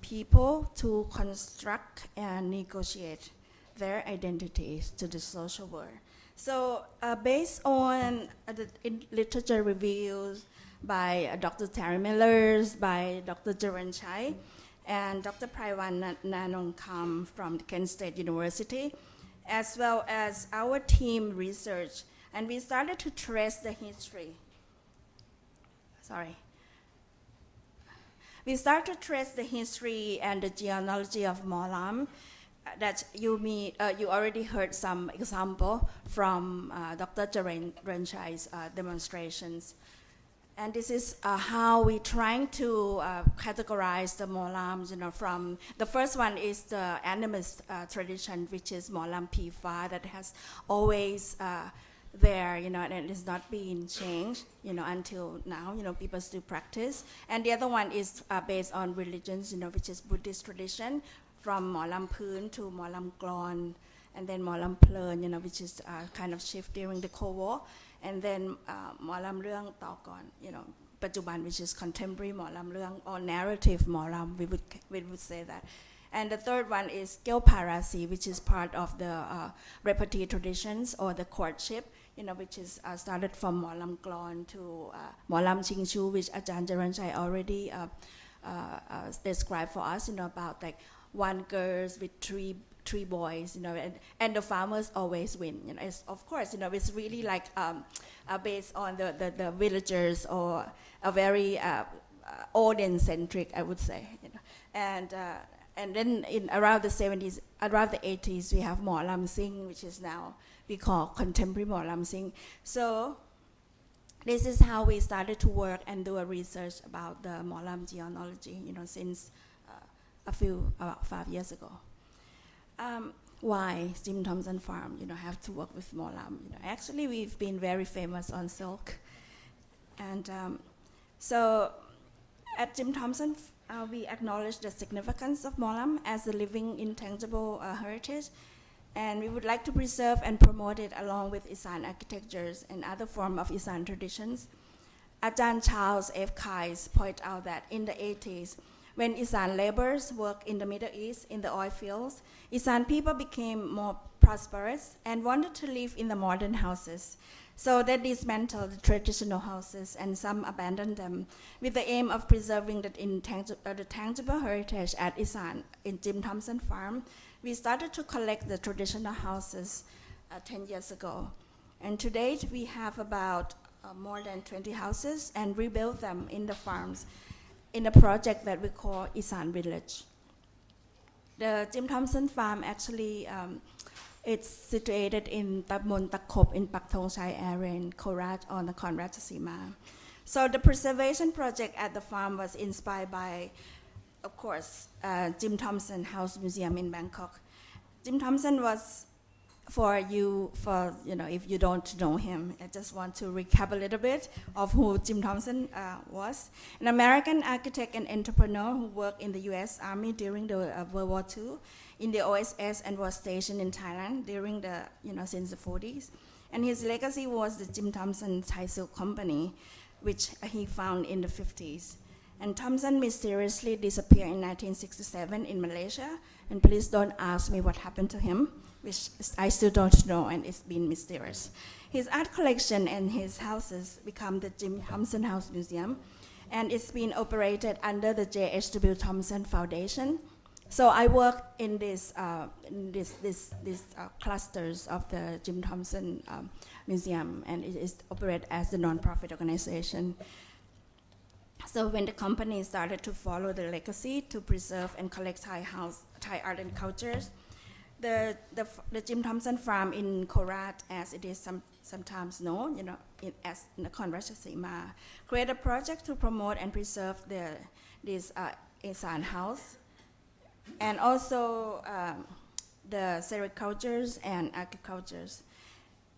people to construct and negotiate their identities to the social world. So based on the literature reviews by Dr. Terry Millers, by Dr. Jaran Chai, and Dr. Praiwan Nanongkam from Kent State University, as well as our team research, and we started to trace the history. We started to trace the history and the genealogy of Molam. That you already heard some example from Dr. Jaran Chai's demonstrations. And this is how we're trying to categorize the Molams, from the first one is the animist tradition, which is Molam Pifa, that has always there, and it is not being changed, until now, people still practice. And the other one is based on religions, which is Buddhist tradition, from Molam Phin to Molam Glon, and then Molam Plern, which is kind of shift during the Cold War. And then Molam Leung Taokon, Pajuban, which is contemporary Molam Leung, or narrative Molam, we would say that. And the third one is Gel Parasi, which is part of the repartee traditions or the courtship, which is started from Molam Glon to Molam Ching Chu, which Ajahn Jaran Chai already described for us, about like one girl with three boys, and the farmers always win. It's, of course, it's really like based on the villagers, or a very Odin-centric, I would say. And then in around the 70s, around the 80s, we have Molam Sing, which is now we call contemporary Molam Sing. So this is how we started to work and do a research about the Molam genealogy, since about 5 years ago. Why Jim Thompson Farm, have to work with Molam? Actually, we've been very famous on silk, and so at Jim Thompson, we acknowledge the significance of Molam as a living, intangible heritage, and we would like to preserve and promote it along with Isan architectures and other forms of Isan traditions. Ajahn Charles F. Kais point out that in the 80s, when Isan laborers worked in the Middle East in the oil fields, Isan people became more prosperous and wanted to live in the modern houses. So they dismantled the traditional houses, and some abandoned them, with the aim of preserving the tangible heritage at Isan. In Jim Thompson Farm, we started to collect the traditional houses 10 years ago. And to date, we have about more than 20 houses and rebuilt them in the farms, in a project that we call Isan Village. The Jim Thompson Farm actually, it's situated in Tamon Takop in Pak Thong Chai area in Korat on the Khon Ratchasima. So the preservation project at the farm was inspired by, of course, Jim Thompson House Museum in Bangkok. Jim Thompson was, if you don't know him, I just want to recap a little bit of who Jim Thompson was. An American architect and entrepreneur who worked in the U.S. Army during the World War II, in the OSS, and was stationed in Thailand during the, since the 40s. And his legacy was the Jim Thompson Thai Silk Company, which he found in the 50s. And Thompson mysteriously disappeared in 1967 in Malaysia, and please don't ask me what happened to him, which I still don't know, and it's been mysterious. His art collection and his houses become the Jim Thompson House Museum, and it's been operated under the J.H.W. Thompson Foundation. So I work in these clusters of the Jim Thompson Museum, and it is operated as a non-profit organization. So when the company started to follow the legacy to preserve and collect Thai art and cultures, the Jim Thompson Farm in Korat, as it is sometimes known, as Nakhon Ratchasima, created a project to promote and preserve this Isan house, and also the sericultures and agricultures.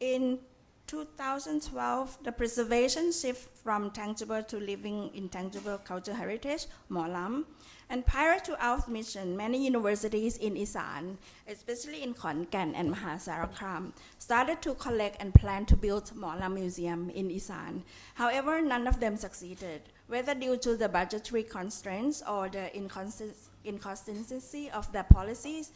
In 2012, the preservation shift from tangible to living intangible cultural heritage, Molam. And prior to our mission, many universities in Isan, especially in Khon and Mahasarakham, started to collect and plan to build Molam Museum in Isan. However, none of them succeeded, whether due to the budgetary constraints or the inconsistency of their policies.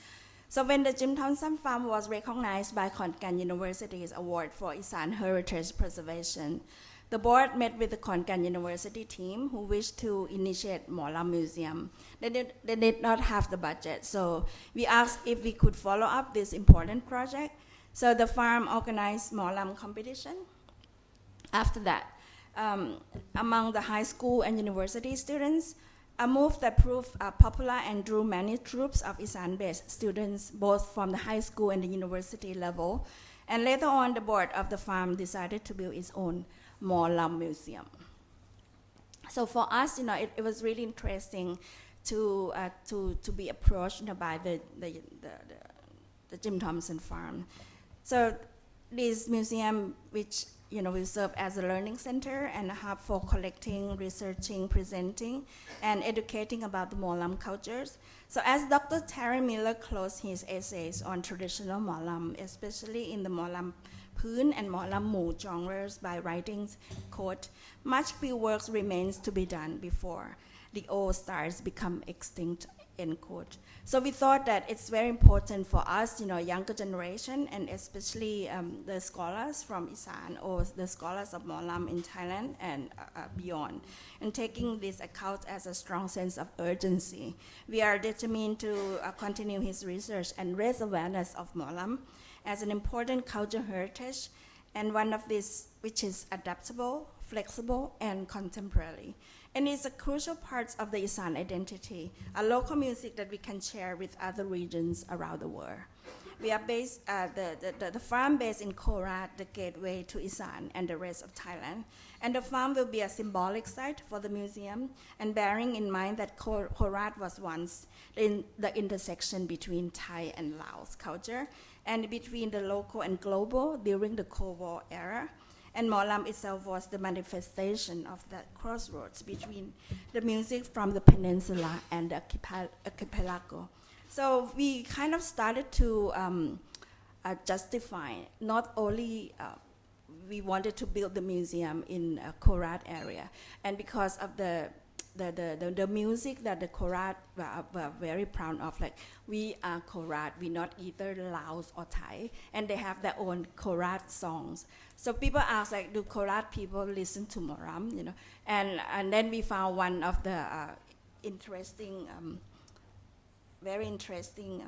So when the Jim Thompson Farm was recognized by Khon University's award for Isan Heritage Preservation, the board met with the Khon University team who wished to initiate Molam Museum. They did not have the budget, so we asked if we could follow up this important project. So the farm organized Molam competition. After that, among the high school and university students, a move that proved popular and drew many troops of Isan-based students, both from the high school and the university level. And later on, the board of the farm decided to build its own Molam Museum. So for us, it was really interesting to be approached by the Jim Thompson Farm. So this museum, which will serve as a learning center and a hub for collecting, researching, presenting, and educating about the Molam cultures. So as Dr. Terry Miller closed his essays on traditional Molam, especially in the Molam phin and Molam mu genres by writing, quote, much field work remains to be done before the old styles become extinct, end quote. So we thought that it's very important for us, younger generation, and especially the scholars from Isan or the scholars of Molam in Thailand and beyond, and taking this account as a strong sense of urgency. We are determined to continue his research and raise awareness of Molam as an important cultural heritage, and one of these which is adaptable, flexible, and contemporary. And it's a crucial part of the Isan identity, a local music that we can share with other regions around the world. We are based, the farm based in Korat, the gateway to Isan and the rest of Thailand. And the farm will be a symbolic site for the museum, and bearing in mind that Korat was once in the intersection between Thai and Laos culture, and between the local and global during the Cold War era. And Molam itself was the manifestation of that crossroads between the music from the peninsula and the archipelago. So we kind of started to justify not only we wanted to build the museum in Korat area, and because of the music that the Korat were very proud of, like we are Korat, we're not either Laos or Thai, and they have their own Korat songs. So people ask, like, do Korat people listen to Molam, and then we found one of the interesting, very interesting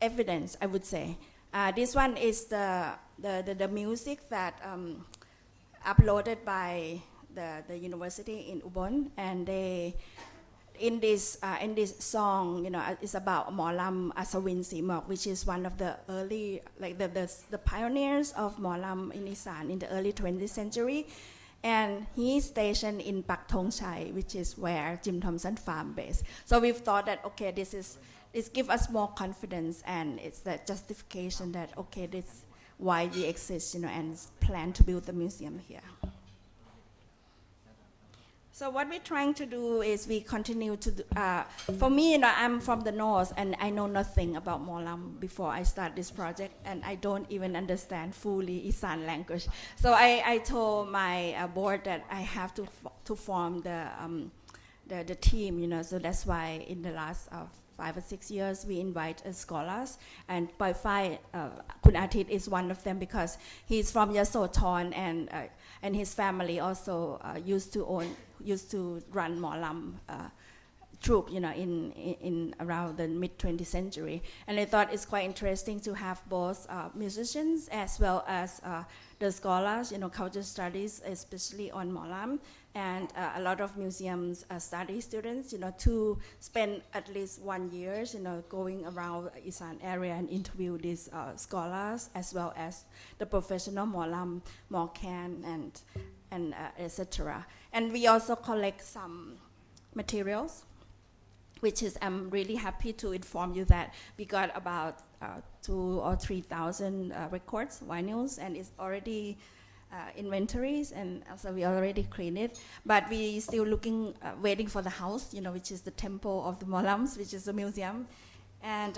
evidence, I would say. This one is the music that uploaded by the university in Ubon, and they in this song, it's about Molam Asawin Simok, which is one of the early, like the pioneers of Molam in Isan in the early 20th century. And he's stationed in Pak Thong Chai, which is where Jim Thompson Farm based. So we've thought that, okay, this gives us more confidence, and it's the justification that, okay, this is why we exist, and plan to build the museum here. So what we're trying to do is we continue to do, for me, I'm from the north, and I know nothing about Molam before I start this project, and I don't even understand fully Isan language. So I told my board that I have to form the team, so that's why in the last 5 or 6 years we invite scholars, and by 5, Kun Atit is one of them, because he's from Yasothon, and his family also used to run Molam troupe, in around the mid 20th century. And I thought it's quite interesting to have both musicians as well as the scholars, culture studies, especially on Molam, and a lot of museums study students, to spend at least 1 year, going around Isan area and interview these scholars, as well as the professional Molam, khon, and etc. And we also collect some materials which is I'm really happy to inform you that we got about 2,000 or 3,000 records, vinyls, and it's already inventories, and also we already cleaned it. But we still looking, waiting for the house, which is the temple of the Molams, which is a museum. And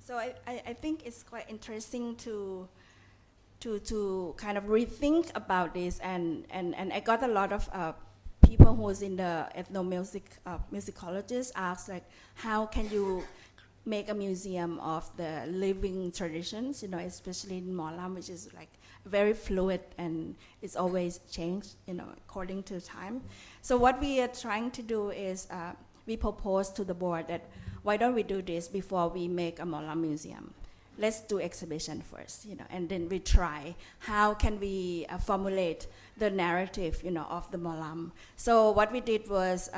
so I think it's quite interesting to kind of rethink about this, and I got a lot of people who's in the musicologists ask, like, how can you make a museum of the living traditions, especially in Molam, which is like very fluid and it's always changed, according to time. So what we are trying to do is we propose to the board that why don't we do this before we make a Molam museum? Let's do exhibition first, and then we try how can we formulate the narrative, of the Molam. So what we did was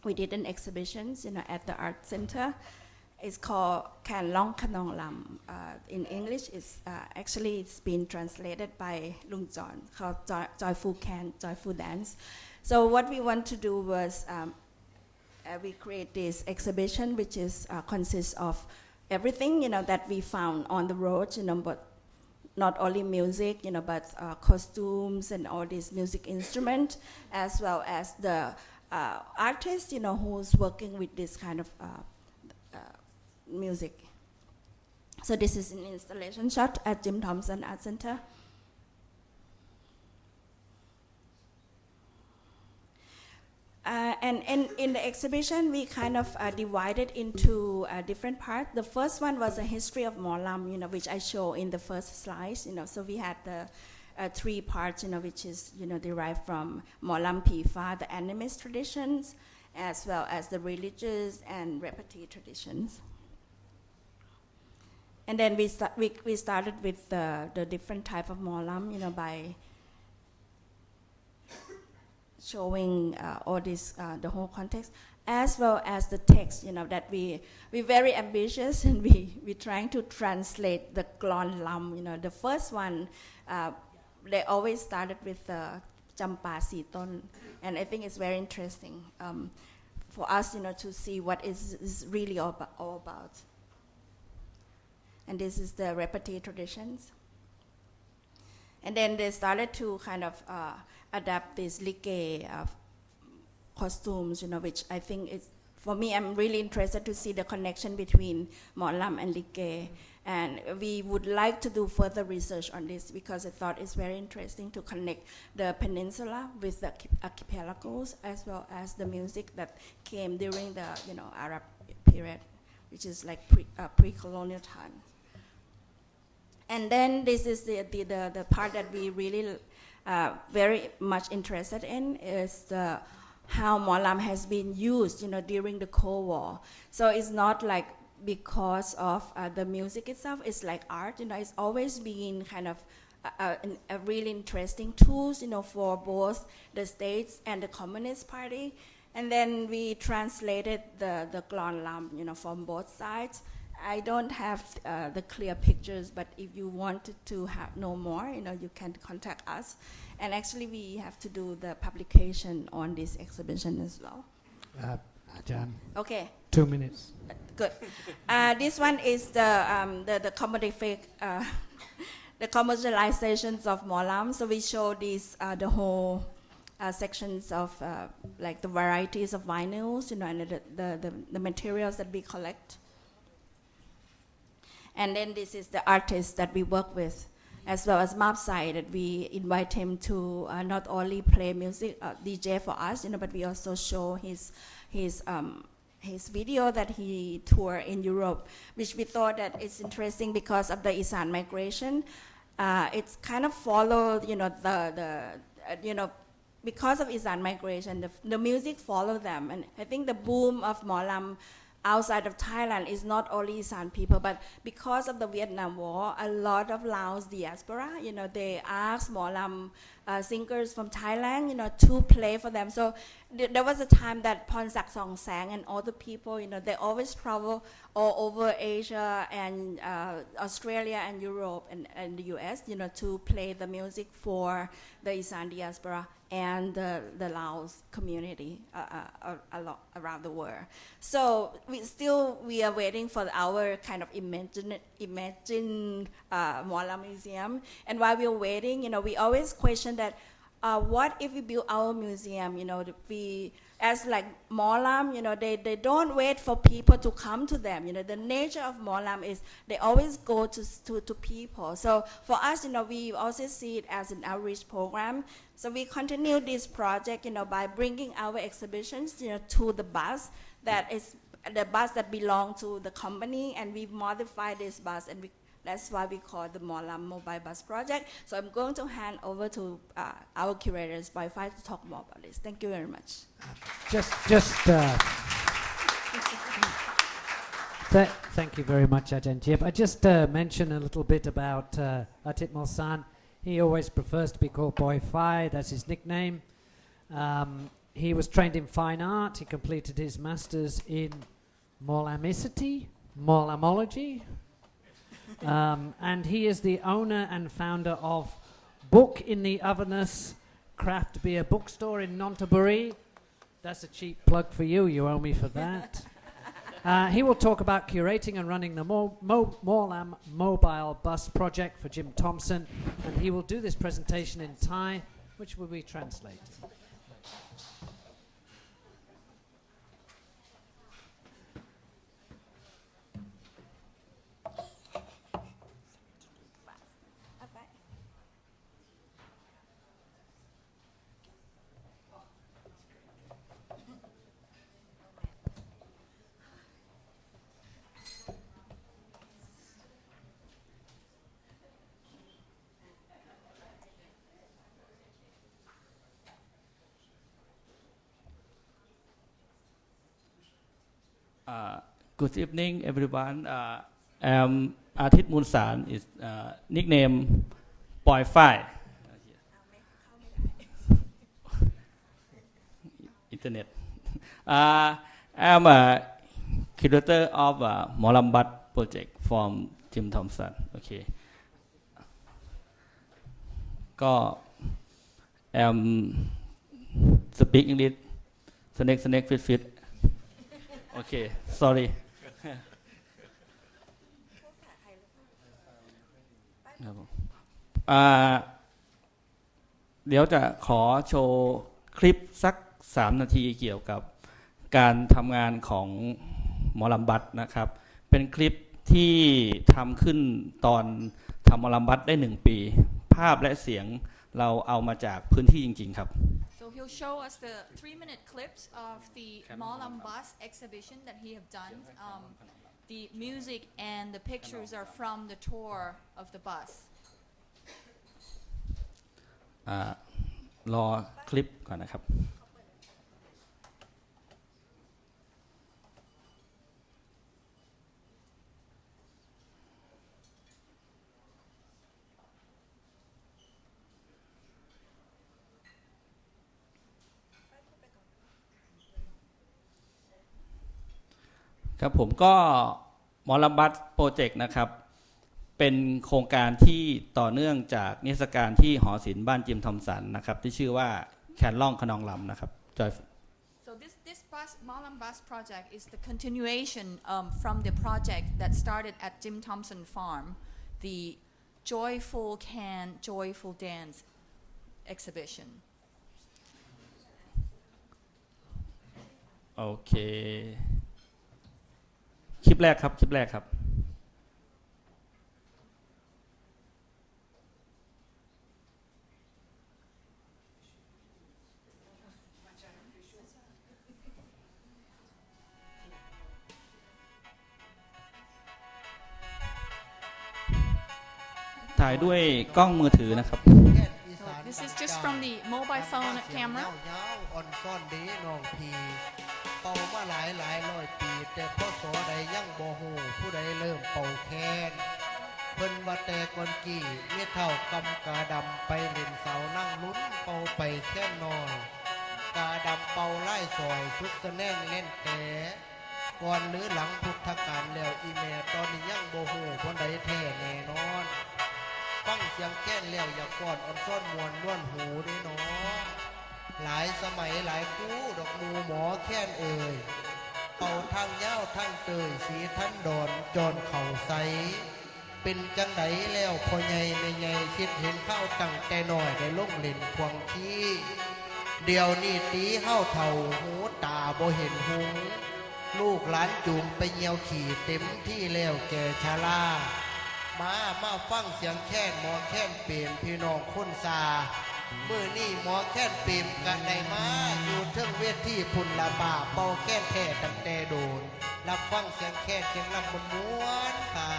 we did an exhibition, at the art center. It's called Khaen Long Khanong Lam. In English, it's been translated by Lung John, called Joyful Khaen, Joyful Dance. So what we want to do was we create this exhibition, which is consists of everything that we found on the road, but not only music, but costumes and all these music instruments, as well as the artist, who's working with this kind of music. So this is an installation shot at Jim Thompson Art Center. And in the exhibition, we kind of divided into different parts. The first one was a history of Molam, which I show in the first slides. So we had the 3 parts, which is derived from Molam Pifa, the animist traditions, as well as the religious and repartee traditions. And then we started with the different type of Molam, by showing all this, the whole context, as well as the text, that we're very ambitious, and we're trying to translate the Glon Lam. The first one, they always started with Champa Siton, and I think it's very interesting for us, to see what is really all about. And this is the repartee traditions. And then they started to kind of adapt these Like costumes, which I think is, for me, I'm really interested to see the connection between Molam and Like. And we would like to do further research on this because I thought it's very interesting to connect the peninsula with the archipelagos, as well as the music that came during the Arab period, which is like pre-colonial time. And then this is the part that we really very much interested in is how Molam has been used, during the Cold War. So it's not like because of the music itself, it's like art, it's always been kind of a really interesting tools, for both the states and the Communist Party. And then we translated the Glon Lam, from both sides. I don't have the clear pictures, but if you wanted to know more, you can contact us. And actually, we have to do the publication on this exhibition as well. Ajahn. Okay. 2 minutes. Good. This one is the the commercializations of Molam. So we show these the whole sections of like the varieties of vinyls, and the materials that we collect. And then this is the artist that we work with, as well as Mapsai, that we invite him to not only play music, DJ for us, but we also show his video that he toured in Europe, which we thought that it's interesting because of the Isan migration. It's kind of followed, because of Isan migration, the music followed them. And I think the boom of Molam outside of Thailand is not only Isan people, but because of the Vietnam War, a lot of Laos diaspora, they asked Molam singers from Thailand, to play for them. So there was a time that Ponsak Song sang, and all the people, they always travel all over Asia and Australia and Europe and the US, to play the music for the Isan diaspora. and the Laos community around the world. So we are waiting for our kind of imagine Molam museum. And while we're waiting, we always question that what if we build our museum? We as like Molam, they don't wait for people to come to them. The nature of Molam is they always go to people. So for us, we also see it as an outreach program. So we continue this project, by bringing our exhibitions, to the bus that is the bus that belong to the company, and we modify this bus, and that's why we call the Molam Mobile Bus Project. So I'm going to hand over to our curators, Wi-Fi, to talk more about this. Thank you very much. Thank you very much, Ajahn Jiep. I just mention a little bit about Atit Mulsan. He always prefers to be called Boy Phi. That's his nickname. He was trained in fine art. He completed his master's in Molamicity, Molamology. And he is the owner and founder of Book in the Overness Craft Beer Bookstore in Nonthaburi. That's a cheap plug for you. You owe me for that. He will talk about curating and running the Molam Mobile Bus Project for Jim Thompson. And he will do this presentation in Thai, which will be translated. Good evening, everyone. I'm Atit Mulsan. Is nickname Boy Phi. Internet. I'm a curator of Molam Bus project from Jim Thompson. Okay. Go. Speak English. Snake, fit. Okay, sorry. เดี๋ยวจะขอโชว์คลิปสัก3 นาทีเกี่ยวกับการทำงานของหมอลำบัสนะครับเป็นคลิปที่ทำขึ้นตอนทำหมอลำบัสได้1 ปีภาพและเสียงเราเอามาจากพื้นที่จริงๆครับ So he'll show us the 3-minute clips of the Mahlum bus exhibition that he have done. The music and the pictures are from the tour of the bus. รอคลิปก่อนนะครับครับผมก็หมอลำบัสโปรเจกต์นะครับเป็นโครงการที่ต่อเนื่องจากนิทรรศการที่หอศิลป์บ้านจิมทอมสันนะครับที่ชื่อว่าแคนล่องขนองลำนะครับ So this bus Mahlum bus project is the continuation from the project that started at Jim Thompson Farm, the Joyful Khaen Joyful Dance exhibition. โอเคคลิปแรกครับ ถ่ายด้วยกล้องมือถือนะครับ This is just from the mobile phone camera. อ่อนซ่อนดีน้องพีเป่ามาหลายร้อยปีแต่พ่อโสใดยังบ่ฮู้ผู้ใดเริ่มเป่าแคนเพิ่นว่าแต่ก่อนกี่เมียเท่ากำกาดำไปเล่นเสานั่งลุ้นเป่าไปแค่น้อยกาดำเป่าไล่ซอยสุดสะแน่นเล่นแต่ก่อนหรือหลังพุทธกาลแล้วอีแม่ตอนนี้ยังบ่ฮู้คนใดแท้แน่นอนฟังเสียงแค้นแล้วอย่าก่อนอ่อนซ่อนมวนล้วนหูได้เนาะ หลายสมัยหลายคู่ดอกมูหมอแค้นเอ่ยเป่าทั้งเย้าทั้งเตยสีทันดอนจอนเข่าใสเป็นจังไดแล้วพ่อใหญ่แม่ใหญ่คิดเห็นเข้าตั้งแต่น้อยได้ลงเล่นควงขี้เดี๋ยวนี้ตีเฮ้าเท่าหูตาบ่เห็นหุงลูกหลานจูงไปเหี่ยวขี่เต็มที่แล้วแก่ชรามาฟังเสียงแค้นหมอแค้นเปลี่ยนพี่น้องคนซามื่อนี่หมอแค้นเปลี่ยนกันได้มาอยู่เทิงเวทีพุ่นละบาเป่าแค้นแท้ตั้งแต่โดนรับฟังเสียงแค้นเสียงลำบนม้วนค่ะ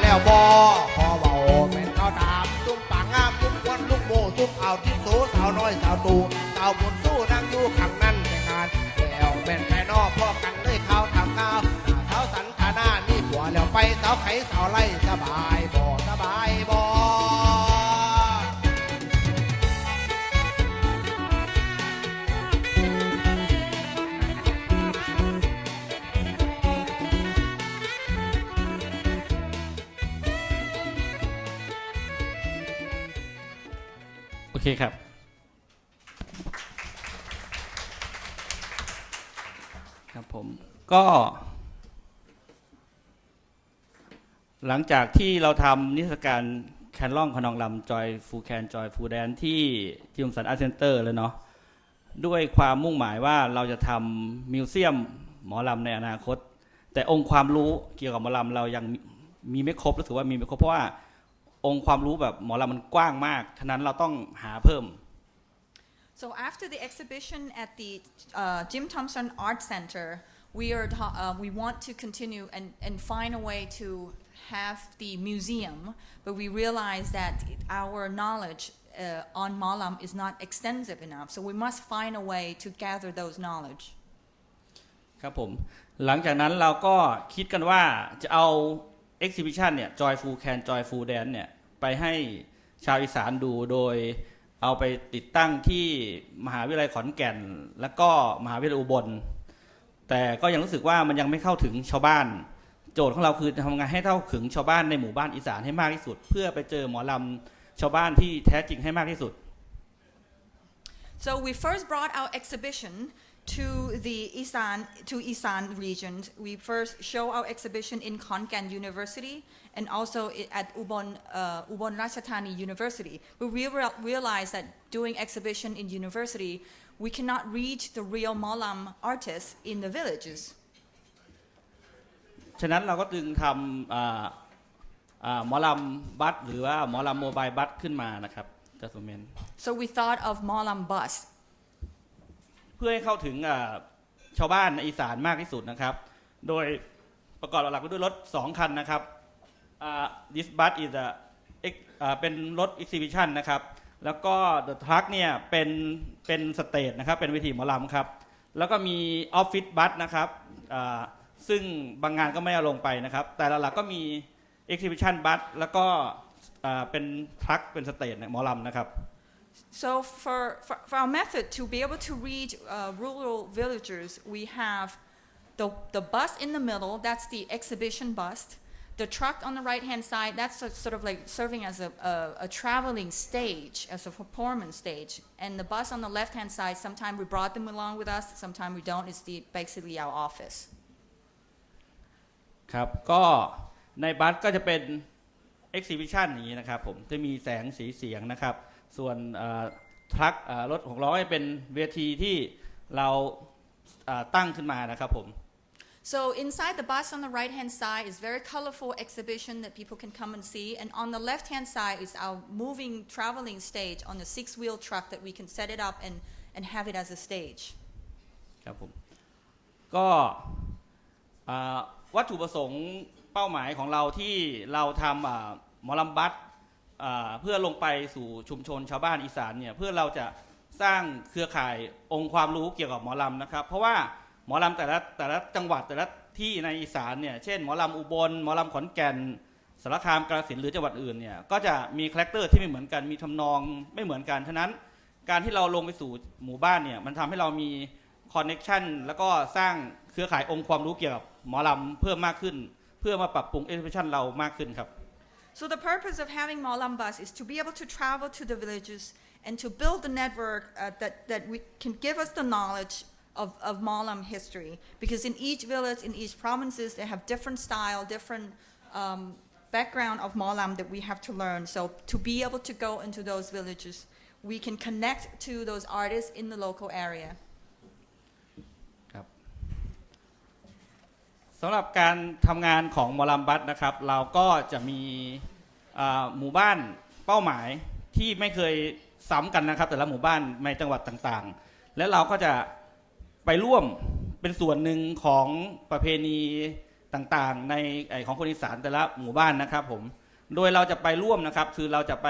แล้วบอพอเบาเป็นข้าวตามตุ้มปังงามตุ้มควันลูกโมตุ้มเอาที่โซสาวน้อยสาวตูสาวบนสู้นั่งอยู่ขังนั่นแต่งานแล้วเป็นแม่นอกพ่อกันเลยข้าวทำข้าวสาวสันขาหน้านี่ผัวแล้วไปสาวไข่สาวไล่สบายบ่สบายบ่โอเคครับครับผมก็หลังจากที่เราทำนิทรรศการแคนล่องขนองลำจอยฟูแคนจอยฟูแดนที่จิมสันอาร์ตเซ็นเตอร์แล้วเนาะด้วยความมุ่งหมายว่าเราจะทำมิวเซียมหมอลำในอนาคตแต่องค์ความรู้เกี่ยวกับหมอลำเรายังมีไม่ครบรู้สึกว่ามีไม่ครบเพราะว่าองค์ความรู้แบบหมอลำมันกว้างมากฉะนั้นเราต้องหาเพิ่มSo after the exhibition at the Jim Thompson Art Center, we want to continue and find a way to have the museum, but we realize that our knowledge on Mahlum is not extensive enough. So we must find a way to gather those knowledge. ครับผมหลังจากนั้นเราก็คิดกันว่าจะเอา exhibition เนี่ย Joyful Can Joyful Dance เนี่ยไปให้ชาวอีสานดูโดยเอาไปติดตั้งที่มหาวิทยาลัยขอนแก่นและก็มหาวิทยาลัยอุบลแต่ก็ยังรู้สึกว่ามันยังไม่เข้าถึงชาวบ้านโจทย์ของเราคือทำงานให้เข้าถึงชาวบ้านในหมู่บ้านอีสานให้มากที่สุดเพื่อไปเจอหมอลำชาวบ้านที่แท้จริงให้มากที่สุด So we first brought our exhibition to the Isan region. We first show our exhibition in Khon Kaen University and also at Ubon Ratchathani University. But we realized that doing exhibition in university, we cannot reach the real Mahlum artists in the villages. ฉะนั้นเราก็จึงทำหมอลำบัสหรือว่าหมอลำโมบายบัสขึ้นมานะครับจัสมิน So we thought of Mahlum bus. เพื่อให้เข้าถึงชาวบ้านในอีสานมากที่สุดนะครับโดยประกอบหลักๆด้วยรถ2คันนะครับ this bus isเป็นรถ exhibition นะครับแล้วก็ the truck เนี่ยเป็นสเตจนะครับเป็นเวทีหมอลำครับแล้วก็มี office bus นะครับซึ่งบางงานก็ไม่เอาลงไปนะครับแต่หลักๆก็มี exhibition bus แล้วก็เป็นทรัคเป็นสเตจหมอลำนะครับ So for our method to be able to reach rural villagers, we have the bus in the middle, that's the exhibition bus. The truck on the right-hand side, that's sort of like serving as a traveling stage, as a performance stage. And the bus on the left-hand side, sometimes we brought them along with us, sometimes we don't. It's basically our office. ครับก็ในบัสก็จะเป็น exhibition นี้นะครับผมจะมีแสงสีเสียงนะครับส่วนทรัครถ6ล้อจะเป็นเวทีที่เราตั้งขึ้นมานะครับผม So inside the bus on the right-hand side is very colorful exhibition that people can come and see, and on the left-hand side is our moving traveling stage on the 6-wheel truck that we can set it up and have it as a stage. ครับผมก็วัตถุประสงค์เป้าหมายของเราที่เราทำหมอลำบัสเพื่อลงไปสู่ชุมชนชาวบ้านอีสานเนี่ยเพื่อเราจะสร้างเครือข่ายองค์ความรู้เกี่ยวกับหมอลำนะครับเพราะว่าหมอลำแต่ละจังหวัดแต่ละที่ในอีสานเนี่ยเช่นหมอลำอุบลหมอลำขอนแก่นสารคามกาฬสินธุ์หรือจังหวัดอื่นเนี่ยก็จะมีคาแรคเตอร์ที่ไม่เหมือนกันมีทำนองไม่เหมือนกันฉะนั้นการที่เราลงไปสู่หมู่บ้านเนี่ยมันทำให้เรามีคอนเนคชั่นแล้วก็สร้างเครือข่ายองค์ความรู้เกี่ยวกับหมอลำเพิ่มมากขึ้นเพื่อมาปรับปรุงเอ็กซิบิชันเรามากขึ้นครับ So the purpose of having Molam bus is to be able to travel to the villages and to build the network that we can give us the knowledge of Molam history, because in each village, in each provinces, they have different style, different background of Molam that we have to learn. So to be able to go into those villages, we can connect to those artists in the local area. ครับสำหรับการทำงานของหมอลำบัสนะครับเราก็จะมีหมู่บ้านเป้าหมายที่ไม่เคยซ้ำกันนะครับแต่ละหมู่บ้านในจังหวัดต่างๆและเราก็จะไปร่วมเป็นส่วนหนึ่งของประเพณีต่างๆในของคนอีสานแต่ละหมู่บ้านนะครับผมโดยเราจะไปร่วมนะครับคือเราจะไป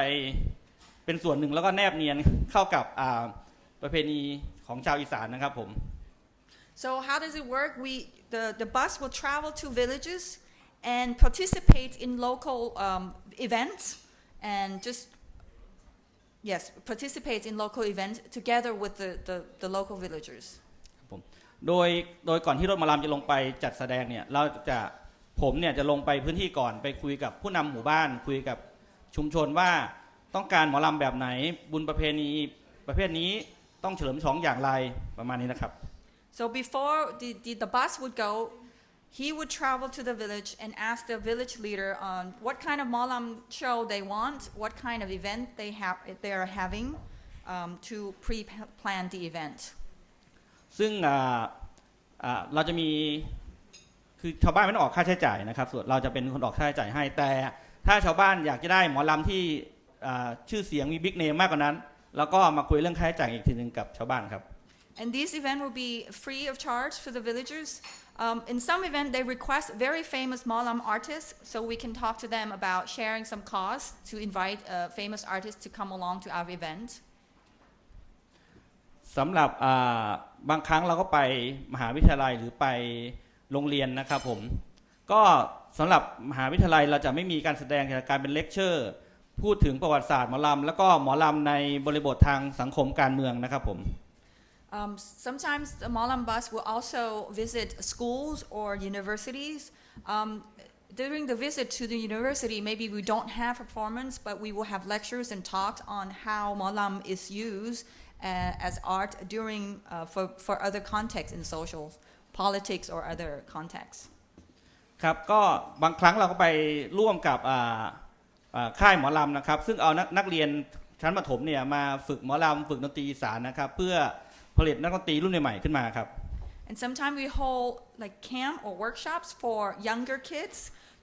เป็นส่วนหนึ่งแล้วก็แนบเนียนเข้ากับประเพณีของชาวอีสานนะครับผม So how does it work? The bus will travel to villages and participate in local events and participate in local events together with the local villagers. โดยก่อนที่รถหมอลำจะลงไปจัดแสดงเนี่ยผมเนี่ยจะลงไปพื้นที่ก่อนไปคุยกับผู้นำหมู่บ้านคุยกับชุมชนว่าต้องการหมอลำแบบไหนบุญประเพณีประเภทนี้ต้องเฉลิมฉลองอย่างไรประมาณนี้นะครับ So before the bus would go, he would travel to the village and ask the village leader on what kind of Molam show they want, what kind of event they are having to pre-plan the event. ซึ่งเราจะมีคือชาวบ้านไม่ต้องออกค่าใช้จ่ายนะครับส่วนเราจะเป็นคนออกค่าใช้จ่ายให้แต่ถ้าชาวบ้านอยากจะได้หมอลำที่ชื่อเสียงมีบิ๊กเนมมากกว่านั้นแล้วก็มาคุยเรื่องค่าใช้จ่ายอีกทีนึงกับชาวบ้านครับ And this event will be free of charge for the villagers. In some event, they request very famous Molam artists, so we can talk to them about sharing some costs to invite famous artists to come along to our event. สำหรับบางครั้งเราก็ไปมหาวิทยาลัยหรือไปโรงเรียนนะครับผมก็สำหรับมหาวิทยาลัยเราจะไม่มีการแสดงการเป็นเลคเชอร์พูดถึงประวัติศาสตร์หมอลำแล้วก็หมอลำในบริบททางสังคมการเมืองนะครับผม Sometimes the Molam bus will also visit schools or universities. During the visit to the university, maybe we don't have performance, but we will have lectures and talks on how Molam is used as art during for other contexts in social politics or other contexts. ครับก็บางครั้งเราก็ไปร่วมกับค่ายหมอลำนะครับซึ่งเอานักเรียนชั้นประถมเนี่ยมาฝึกหมอลำฝึกดนตรีอีสานนะครับเพื่อผลิตนักดนตรีรุ่นใหม่ๆขึ้นมาครับ And sometimes we hold like camp or workshops for younger kids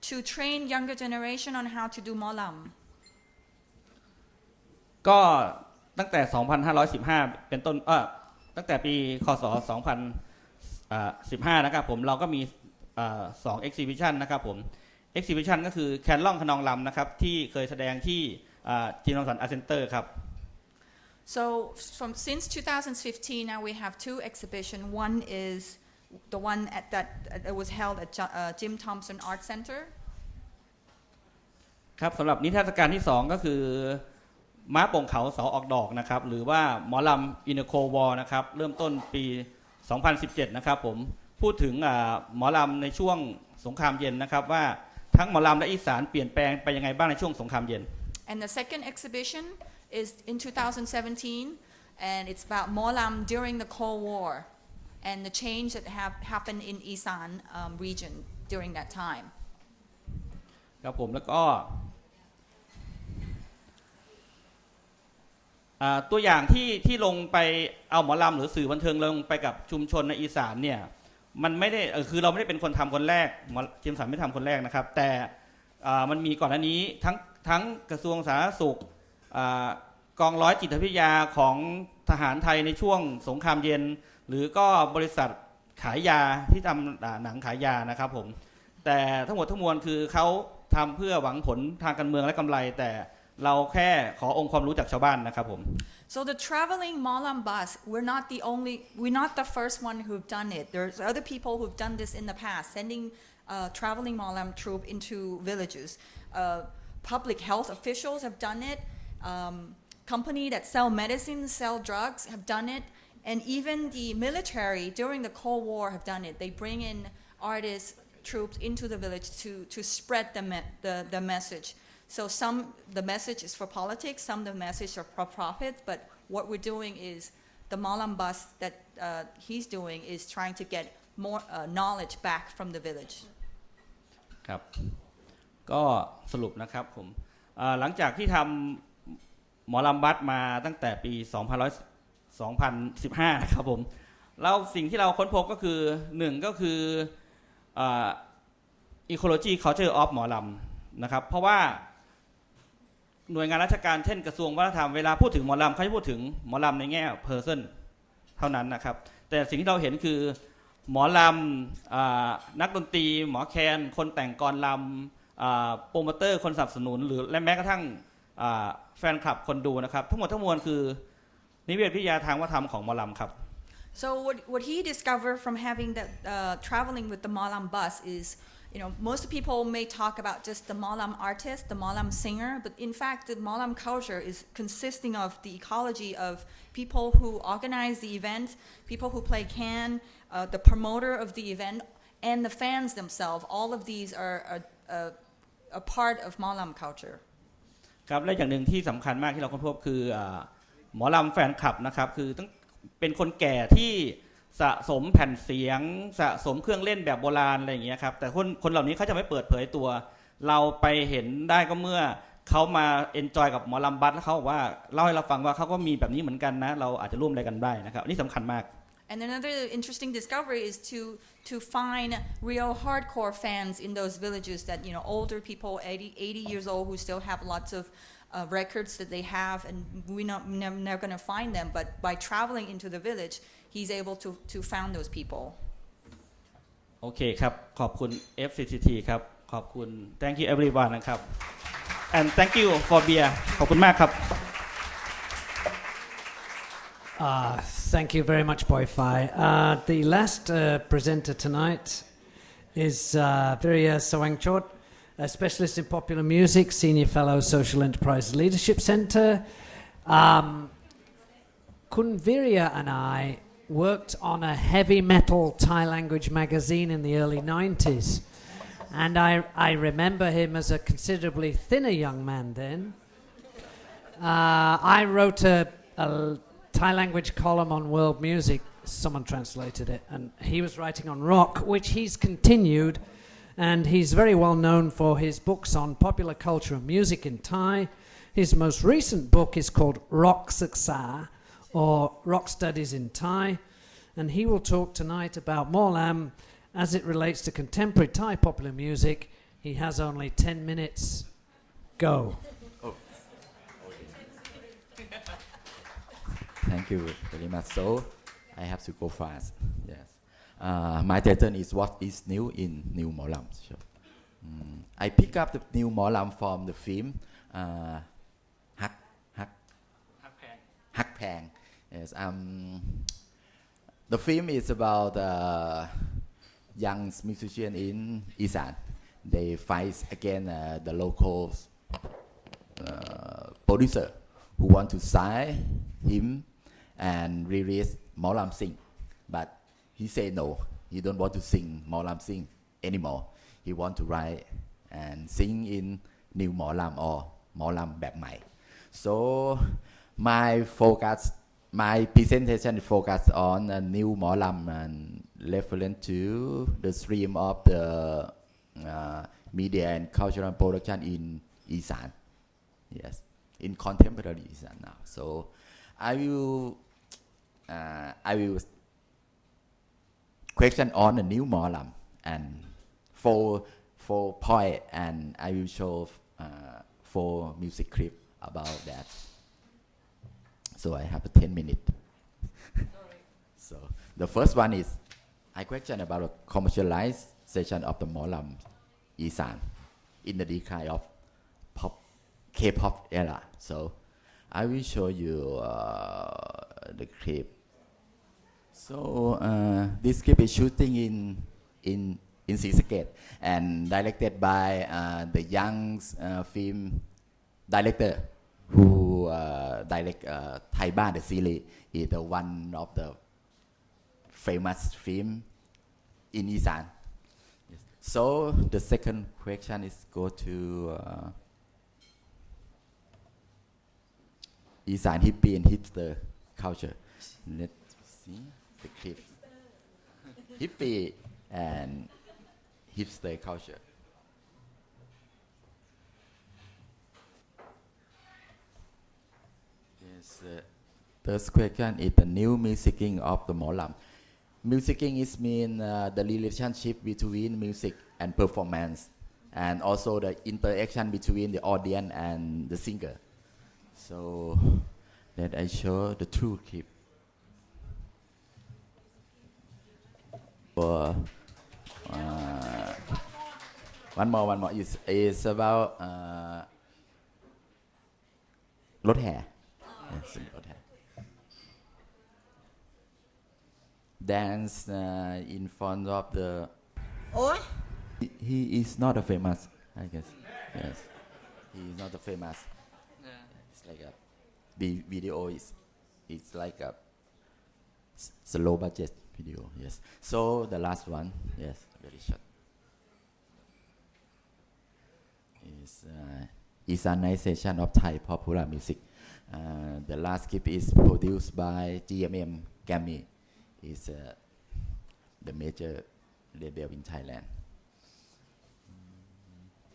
to train younger generation on how to do Molam. ก็ตั้งแต่ 2515 เป็นต้นตั้งแต่ปีคศ 2015 นะครับผมเราก็มี2 exhibition นะครับผม exhibition ก็คือแคนล่องขนองลำนะครับที่เคยแสดงที่จิมทอมสันอาร์ตเซ็นเตอร์ครับ So since 2015 now we have 2 exhibitions. One is the one that was held at Jim Thompson Art Center. ครับสำหรับนิทรรศการที่2ก็คือม้าโป่งเขาเสาออกดอกนะครับหรือว่าหมอลำอินเนอร์โควอลนะครับเริ่มต้นปี 2017 นะครับผมพูดถึงหมอลำในช่วงสงครามเย็นนะครับว่าทั้งหมอลำและอีสานเปลี่ยนแปลงไปยังไงบ้างในช่วงสงครามเย็น And the second exhibition is in 2017 and it's about Molam during the Cold War and the change that happened in Isan region during that time ครับผมแล้วก็ตัวอย่างที่ลงไปเอาหมอลำหรือสื่อบันเทิงลงไปกับชุมชนในอีสานเนี่ยมันไม่ได้คือเราไม่ได้เป็นคนทำคนแรกจิมสันไม่ทำคนแรกนะครับแต่มันมีก่อนหน้านี้ทั้งกระทรวงสาธารณสุขกองร้อยจิตวิทยาของทหารไทยในช่วงสงครามเย็นหรือก็บริษัทขายยาที่ทำหนังขายยานะครับผมแต่ทั้งหมดทั้งมวลคือเขาทำเพื่อหวังผลทางการเมืองและกำไรแต่เราแค่ขอองค์ความรู้จากชาวบ้านนะครับผม So the traveling Molam bus, we're not the first one who've done it. There's other people who've done this in the past, sending traveling Molam troop into villages. Public health officials have done it. Company that sell medicines, sell drugs have done it. And even the military during the Cold War have done it. They bring in artists, troops into the village to spread the message. So the message is for politics, some the message are for profit, but what we're doing is the Molam bus that he's doing is trying to get more knowledge back from the village. ครับก็สรุปนะครับผมหลังจากที่ทำหมอลำบัสมาตั้งแต่ปี 2015 นะครับผมแล้วสิ่งที่เราค้นพบก็คือ1ก็คือecology culture of หมอลำนะครับเพราะว่าหน่วยงานราชการเช่นกระทรวงวัฒนธรรมเวลาพูดถึงหมอลำเขาจะพูดถึงหมอลำในแง่ person เท่านั้นนะครับแต่สิ่งที่เราเห็นคือหมอลำนักดนตรีหมอแคนคนแต่งกลอนลำโปรโมเตอร์คนสนับสนุนหรือและแม้กระทั่งแฟนคลับคนดูนะครับทั้งหมดทั้งมวลคือนิเวศวิทยาทางวัฒนธรรมของหมอลำครับ So what he discovered from having that traveling with the Molam bus is most people may talk about just the Molam artist, the Molam singer, but in fact, the Molam culture is consisting of the ecology of people who organize the event, people who play khaen, the promoter of the event, and the fans themselves. All of these are a part of Molam culture. ครับและอย่างหนึ่งที่สำคัญมากที่เราค้นพบคือหมอลำแฟนคลับนะครับคือต้องเป็นคนแก่ที่สะสมแผ่นเสียงสะสมเครื่องเล่นแบบโบราณอะไรอย่างเงี้ยครับแต่คนเหล่านี้เขาจะไม่เปิดเผยตัวเราไปเห็นได้ก็เมื่อเขามาเอนจอยกับหมอลำบัสแล้วเขาบอกว่าเล่าให้เราฟังว่าเขาก็มีแบบนี้เหมือนกันนะเราอาจจะร่วมอะไรกันได้นะครับนี่สำคัญมาก And another interesting discovery is to find real hardcore fans in those villages that older people 80 years old who still have lots of records that they have and we're never going to find them but by traveling into the village he's able to found those people โอเคครับขอบคุณ FCCT ครับขอบคุณ thank you everyone นะครับ and thank you for beer ขอบคุณมากครับ Thank you very much, Boy Phai. The last presenter tonight is Virya Sawangchot, a specialist in popular music, senior fellow, Social Enterprise Leadership Centre. Kun Virya and I worked on a heavy metal Thai language magazine in the early 90s. And I remember him as a considerably thinner young man then. I wrote a Thai language column on world music. Someone translated it. And he was writing on rock, which he's continued. And he's very well known for his books on popular culture and music in Thai. His most recent book is called Rock Saksa, or Rock Studies in Thai. And he will talk tonight about Molam as it relates to contemporary Thai popular music. He has only 10 minutes. Go. Oh. Thank you very much. So I have to go fast. Yes. My title is What is New in New Molam. I pick up the new Molam from the film Hak Pang. Yes. The film is about young musicians in Isan. They fight against the local producer who want to sign him and release Molam sing, but he say no. He don't want to sing Molam sing anymore. He want to write and sing in new Molam or Molam แบบใหม่ so my presentation focus on a new Molam and reference to the stream of the media and cultural production in Isan. Yes, in contemporary Isan now. So I will question on a new Molam and four point, and I will show 4 music clip about that. So I have 10 minutes. So the first one is I question about the commercialization of the Molam Isan in the decline of K-pop era. So I will show you the clip. So this clip is shooting in FCCT and directed by the young film director who direct Thai Ban the series is the one of the famous film in Isan. Yes. So the second question is go to Isan hippie and hipster culture. Let's see the clip. Hippie and hipster culture. Yes, third question is the new musicking of the Molam. Musicking is mean the relationship between music and performance, and also the interaction between the audience and the singer. So let I show the true clip. For one more is about รถแห่ yes, รถแห่ dance in front of the he is not a famous I guess yes he is not a famous it's like a the video is it's like a slow budget video yes so the last one yes very short is Isanization of Thai popular music. The last clip is produced by Jimmie is the major label in Thailand.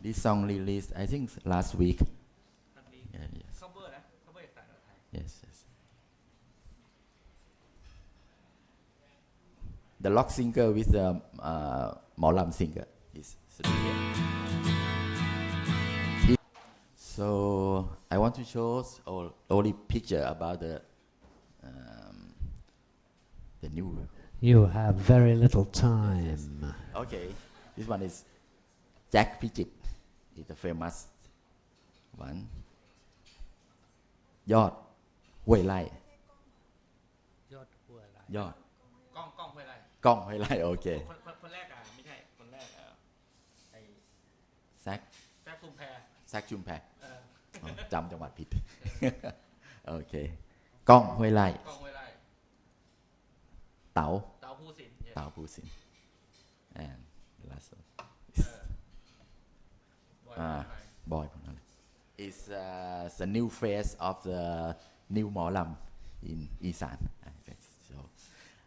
This song released I think last week. Yeah, yes. Yes, yes. The rock singer with the Molam singer is so I want to show only picture about the new. You have very little time. Yes. Okay, this one is Jack Pichit. It's a famous one. ยอดห้วยไร่ยอดห้วยไร่ยอดกล้องห้วยไร่กล้องห้วยไร่โอเคคนแรกอ่ะไม่ใช่คนแรกไอ้แซคชุมแพจำจังหวัดผิดโอเคกล้องห้วยไร่เต๋าภูสิน and the last one boy is the new face of the new Molam in Isan. So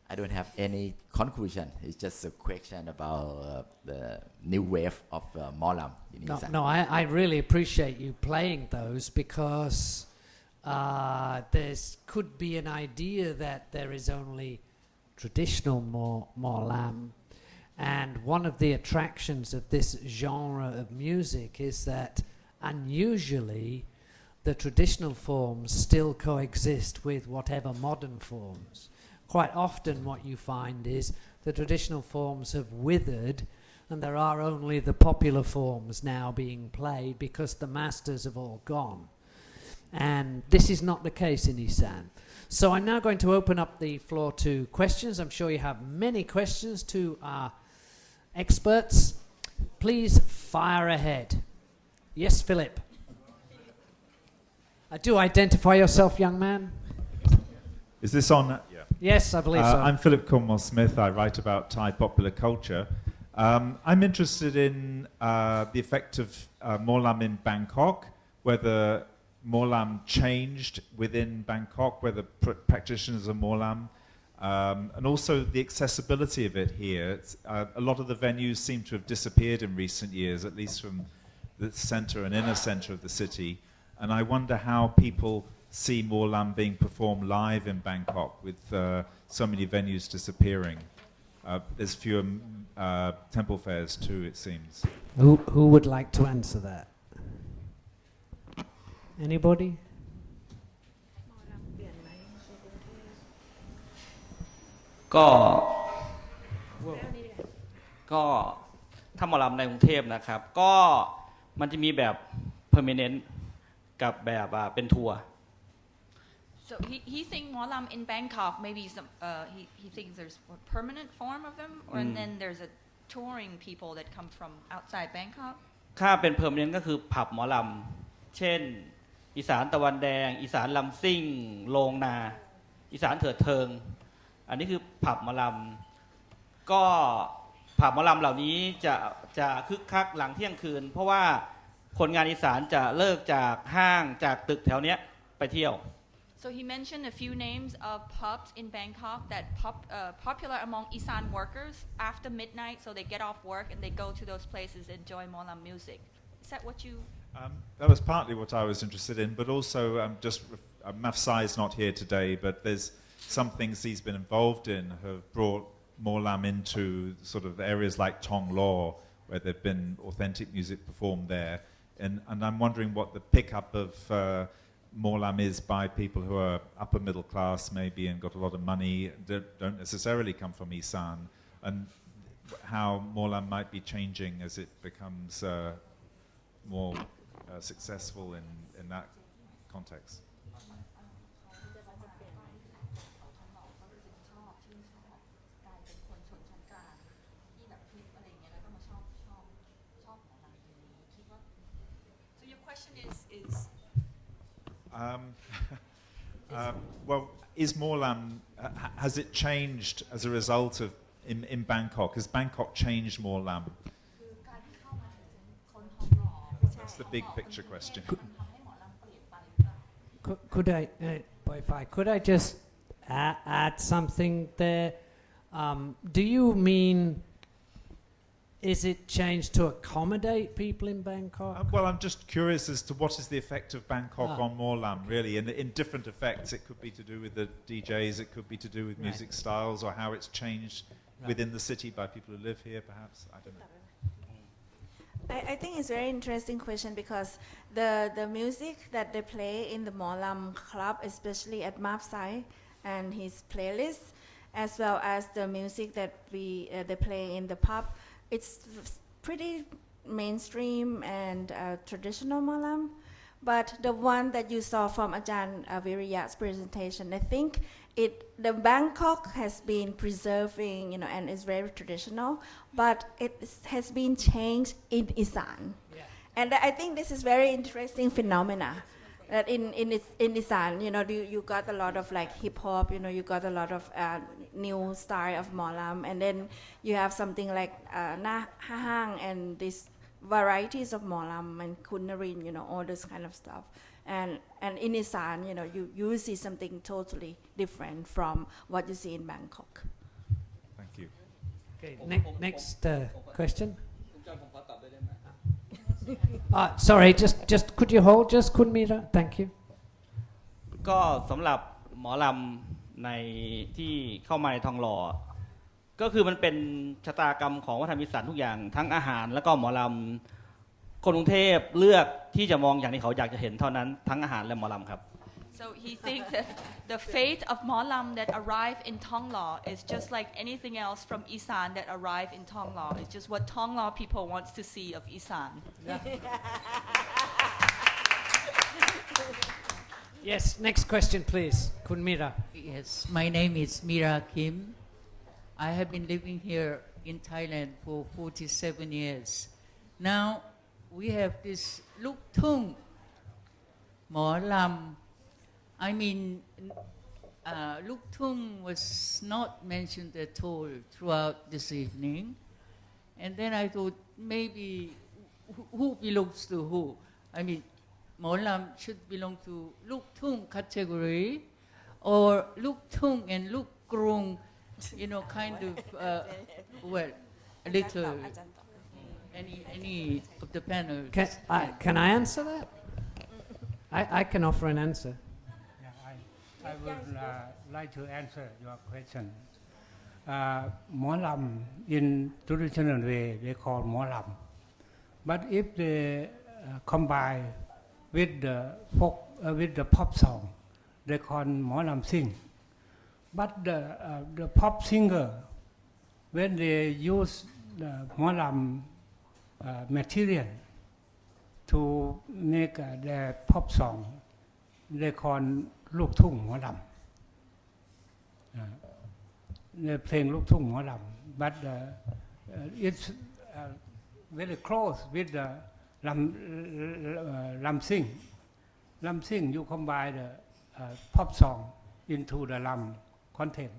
I don't have any conclusion. It's just a question about the new wave of Molam in Isan. No, I really appreciate you playing those because there could be an idea that there is only traditional Molam, and one of the attractions of this genre of music is that unusually the traditional forms still coexist with whatever modern forms. Quite often what you find is the traditional forms have withered and there are only the popular forms now being played because the masters have all gone. And this is not the case in Isan. So I'm now going to open up the floor to questions. I'm sure you have many questions to our experts. Please fire ahead. Yes, Philip. Do identify yourself, young man. Is this on? Yeah. Yes, I believe so. I'm Philip Cornwall Smith. I write about Thai popular culture. I'm interested in the effect of Molam in Bangkok, whether Molam changed within Bangkok, whether practitioners of Molam, and also the accessibility of it here. A lot of the venues seem to have disappeared in recent years, at least from the center and inner center of the city. And I wonder how people see Molam being performed live in Bangkok with so many venues disappearing. There's fewer temple fairs too, it seems. Who would like to answer that? Anybody? ก็ถ้าหมอลำในกรุงเทพนะครับก็มันจะมีแบบ permanent กับแบบเป็นทัวร์ So he think Molam in Bangkok maybe some he thinks there's a permanent form of them, and then there's a touring people that come from outside Bangkok. ถ้าเป็น permanent ก็คือผับหมอลำเช่นอีสานตะวันแดงอีสานลำซิ่งโรงนาอีสานเถิดเทิงอันนี้คือผับหมอลำก็ผับหมอลำเหล่านี้จะคึกคักหลังเที่ยงคืนเพราะว่าคนงานอีสานจะเลิกจากห้างจากตึกแถวเนี้ยไปเที่ยว So he mentioned a few names of pubs in Bangkok that popular among Isan workers after midnight, so they get off work and they go to those places and enjoy Molam music. Is that what you? That was partly what I was interested in, but also Mafsai is not here today, but there's some things he's been involved in have brought Molam into sort of areas like Tong Law, where there've been authentic music performed there. And I'm wondering what the pickup of Molam is by people who are upper middle class maybe and got a lot of money, don't necessarily come from Isan, and how Molam might be changing as it becomes more successful in that context. So your question is well, is Molam, has it changed as a result of in Bangkok? Has Bangkok changed Molam? That's the big picture question. Could I just add something there? Do you mean, is it changed to accommodate people in Bangkok? Well, I'm just curious as to what is the effect of Bangkok on Molam, really, and in different effects. It could be to do with the DJs, it could be to do with music styles, or how it's changed within the city by people who live here, perhaps. I don't know. I think it's a very interesting question because the music that they play in the Molam club, especially at Mapsai and his playlist, as well as the music that they play in the pub, it's pretty mainstream and traditional Molam. But the one that you saw from Ajahn Viriya's presentation, I think the Bangkok has been preserving, and it's very traditional, but it has been changed in Isan. Yeah. And I think this is very interesting phenomena. That in Isan, you got a lot of like hip hop, you got a lot of new style of Molam, and then you have something like Na Hahang and these varieties of Molam and Kunarin, all this kind of stuff. And in Isan, you see something totally different from what you see in Bangkok. Thank you. Okay, next question. Sorry, just could you hold just Kunmira? Thank you. ก็สำหรับหมอลำในที่เข้ามาในทองหล่อก็คือมันเป็นชะตากรรมของวัฒนธรรมอีสานทุกอย่างทั้งอาหารแล้วก็หมอลำคนกรุงเทพเลือกที่จะมองอย่างที่เขาอยากจะเห็นเท่านั้นทั้งอาหารและหมอลำครับ So he thinks that the fate of Molam that arrive in Tonglaw is just like anything else from Isan that arrive in Tonglaw. It's just what Tonglaw people wants to see of Isan. Yeah. Yes, next question please. Kun Mira. Yes, my name is Mira Kim. I have been living here in Thailand for 47 years. Now we have this Luk Thung Molam. I mean, Luk Thung was not mentioned at all throughout this evening. And then I thought maybe who belongs to who? I mean, Molam should belong to Luk Thung category, or Luk Thung and Luk Krung, you know, kind of, well, a little, any of the panel. Can I answer that? I can offer an answer. Yeah, I would like to answer your question. Molam, in traditional way, they call Molam. But if they combine with the folk, with the pop song, they call Molam sing. But the pop singer, when they use the Molam material to make their pop song, they call Luk Thung Molam. They play Luk Thung Molam, but it's very close with the Lam Sing. Lam Sing, you combine the pop song into the Lam content.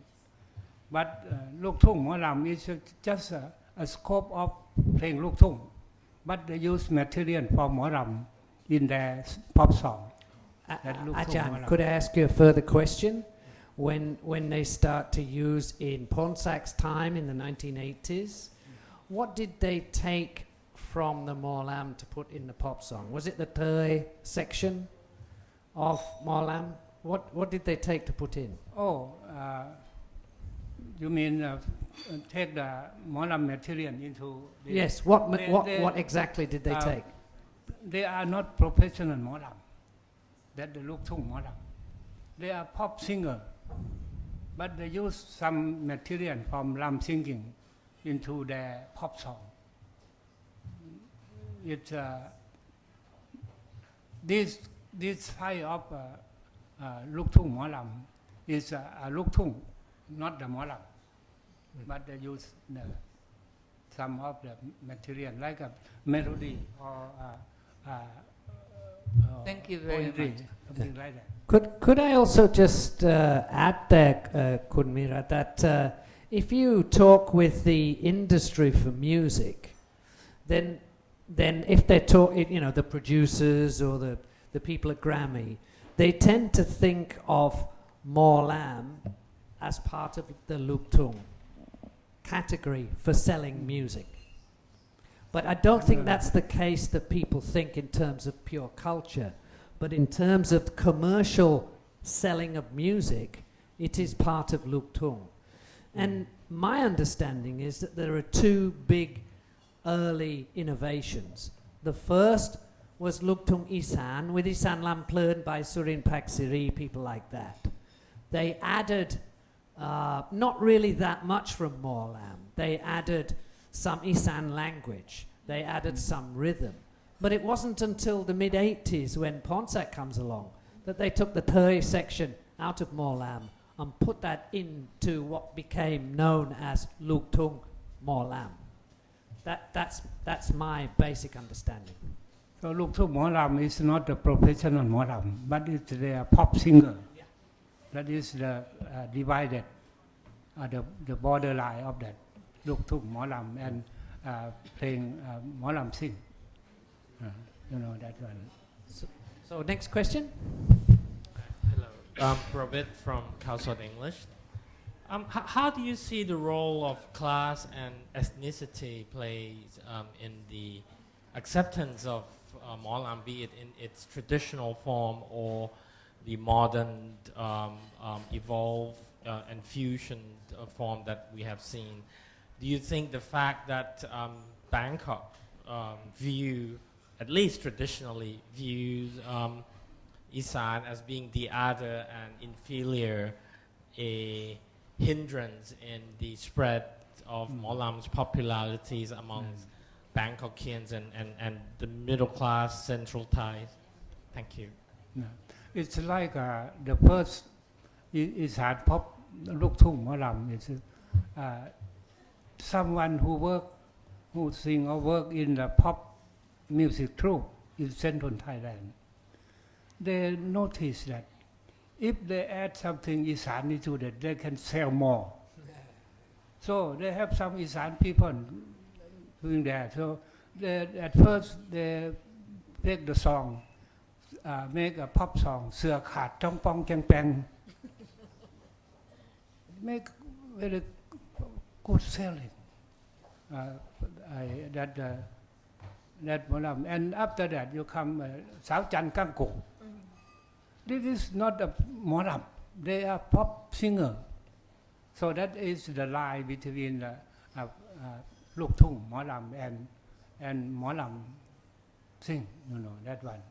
But Luk Thung Molam is just a scope of playing Luk Thung, but they use material from Molam in their pop song. Ajahn, could I ask you a further question? When they start to use in Ponsak's time in the 1980s, what did they take from the Molam to put in the pop song? Was it the Thai section of Molam? What did they take to put in? Oh, you mean take the Molam material into the... Yes, what exactly did they take? They are not professional Molam. That's the Luk Thung Molam. They are pop singer, but they use some material from Lam singing into their pop song. It's this type of Luk Thung Molam is a Luk Thung, not the Molam, but they use some of the material like a melody or Thank you very much. Something like that. Could I also just add there, Kun Mira, that if you talk with the industry for music, then if they talk, you know, the producers or the people at Grammy, they tend to think of Molam as part of the Luk Thung category for selling music. But I don't think that's the case that people think in terms of pure culture. But in terms of commercial selling of music, it is part of Luk Thung. And my understanding is that there are two big early innovations. The first was Luk Thung Isan, with Isan Lam Plern by Surin Paksiri, people like that. They added not really that much from Molam. They added some Isan language. They added some rhythm. But it wasn't until the mid-80s when Ponsak comes along that they took the Thai section out of Molam and put that into what became known as Luk Thung Molam. That's my basic understanding. So Luk Thung Molam is not a professional Molam, but it's a pop singer. Yeah. That is the divided, the borderline of that Luk Thung Molam and playing Molam sing. You know that one. So next question. Hello, Robert from Council English. How do you see the role of class and ethnicity plays in the acceptance of Molam, be it in its traditional form or the modern, evolved and fusion form that we have seen? Do you think the fact that Bangkok at least traditionally, views Isan as being the other and inferior, a hindrance in the spread of Molam's popularities amongst Bangkokians and the middle class central Thais? Thank you. No. It's like the first Isan pop Luk Thung Molam is someone who sing or work in the pop music troupe in central Thailand. they notice that if they add something Isan into that, they can sell more. So they have some Isan people doing that. So at first they make the song, make a pop song, เสือขาดจ้องปองแจงแปง make very good selling. That Molam. And after that you come สาวจันกังโก This is not a Molam. They are pop singer. So that is the line between Luk Thung Molam and Molam sing. You know that one.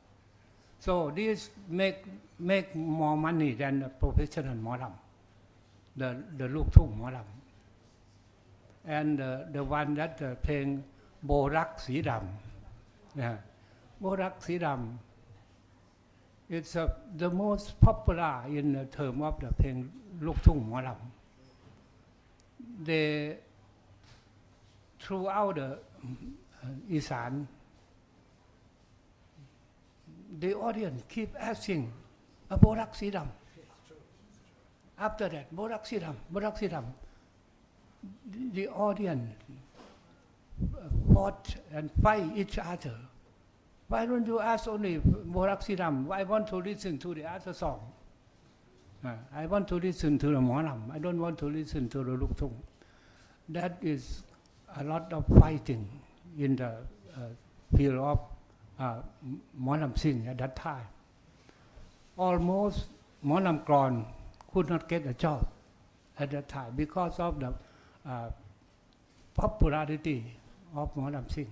So this make more money than the professional Molam. The Luk Thung Molam. And the one that playing โบรักสีดำ โบรักสีดำ it's the most popular in the term of the เพลงลูกทุ่งหมอลำ they throughout the Isan the audience keep asking โบรักสีดำ after that โบรักสีดำ โบรักสีดำ the audience fought and fight each other. Why don't you ask only Borak Siram? I want to listen to the other song. I want to listen to the Molam. I don't want to listen to the Luk Thung. That is a lot of fighting in the field of Molam sing at that time. Almost Molam Kron could not get a job at that time because of the popularity of Molam sing.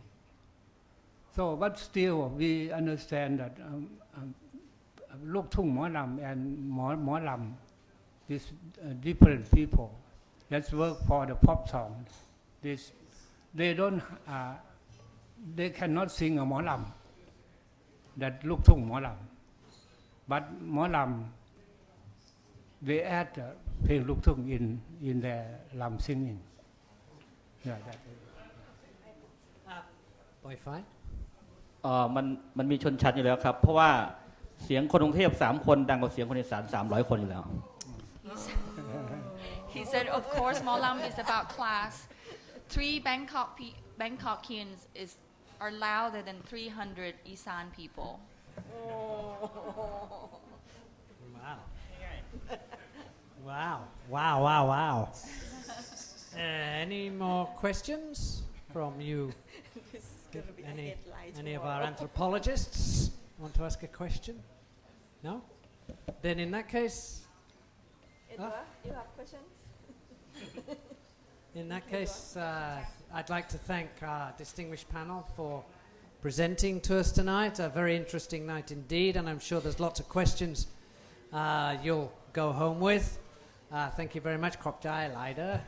So, but still we understand that Luk Thung Molam and Molam is different people. Let's work for the pop song. They cannot sing a Molam that Luk Thung Molam. But Molam, they addเพลง Luk Thung in their Lam singing. Yeah, that is. Boy fine. มันมีชนชั้นอยู่แล้วครับเพราะว่าเสียงคนกรุงเทพ3คนดังกว่าเสียงคนอีสาน300คนอยู่แล้ว He said, of course, Molam is about class. 3 Bangkokians are louder than 300 Isan people. Wow. Any more questions from you? Any of our anthropologists want to ask a question? No? Then in that case... Edward, you have questions? In that case, I'd like to thank our distinguished panel for presenting to us tonight. A very interesting night indeed, and I'm sure there's lots of questions you'll go home with. Thank you very much, Krop Jai Leida.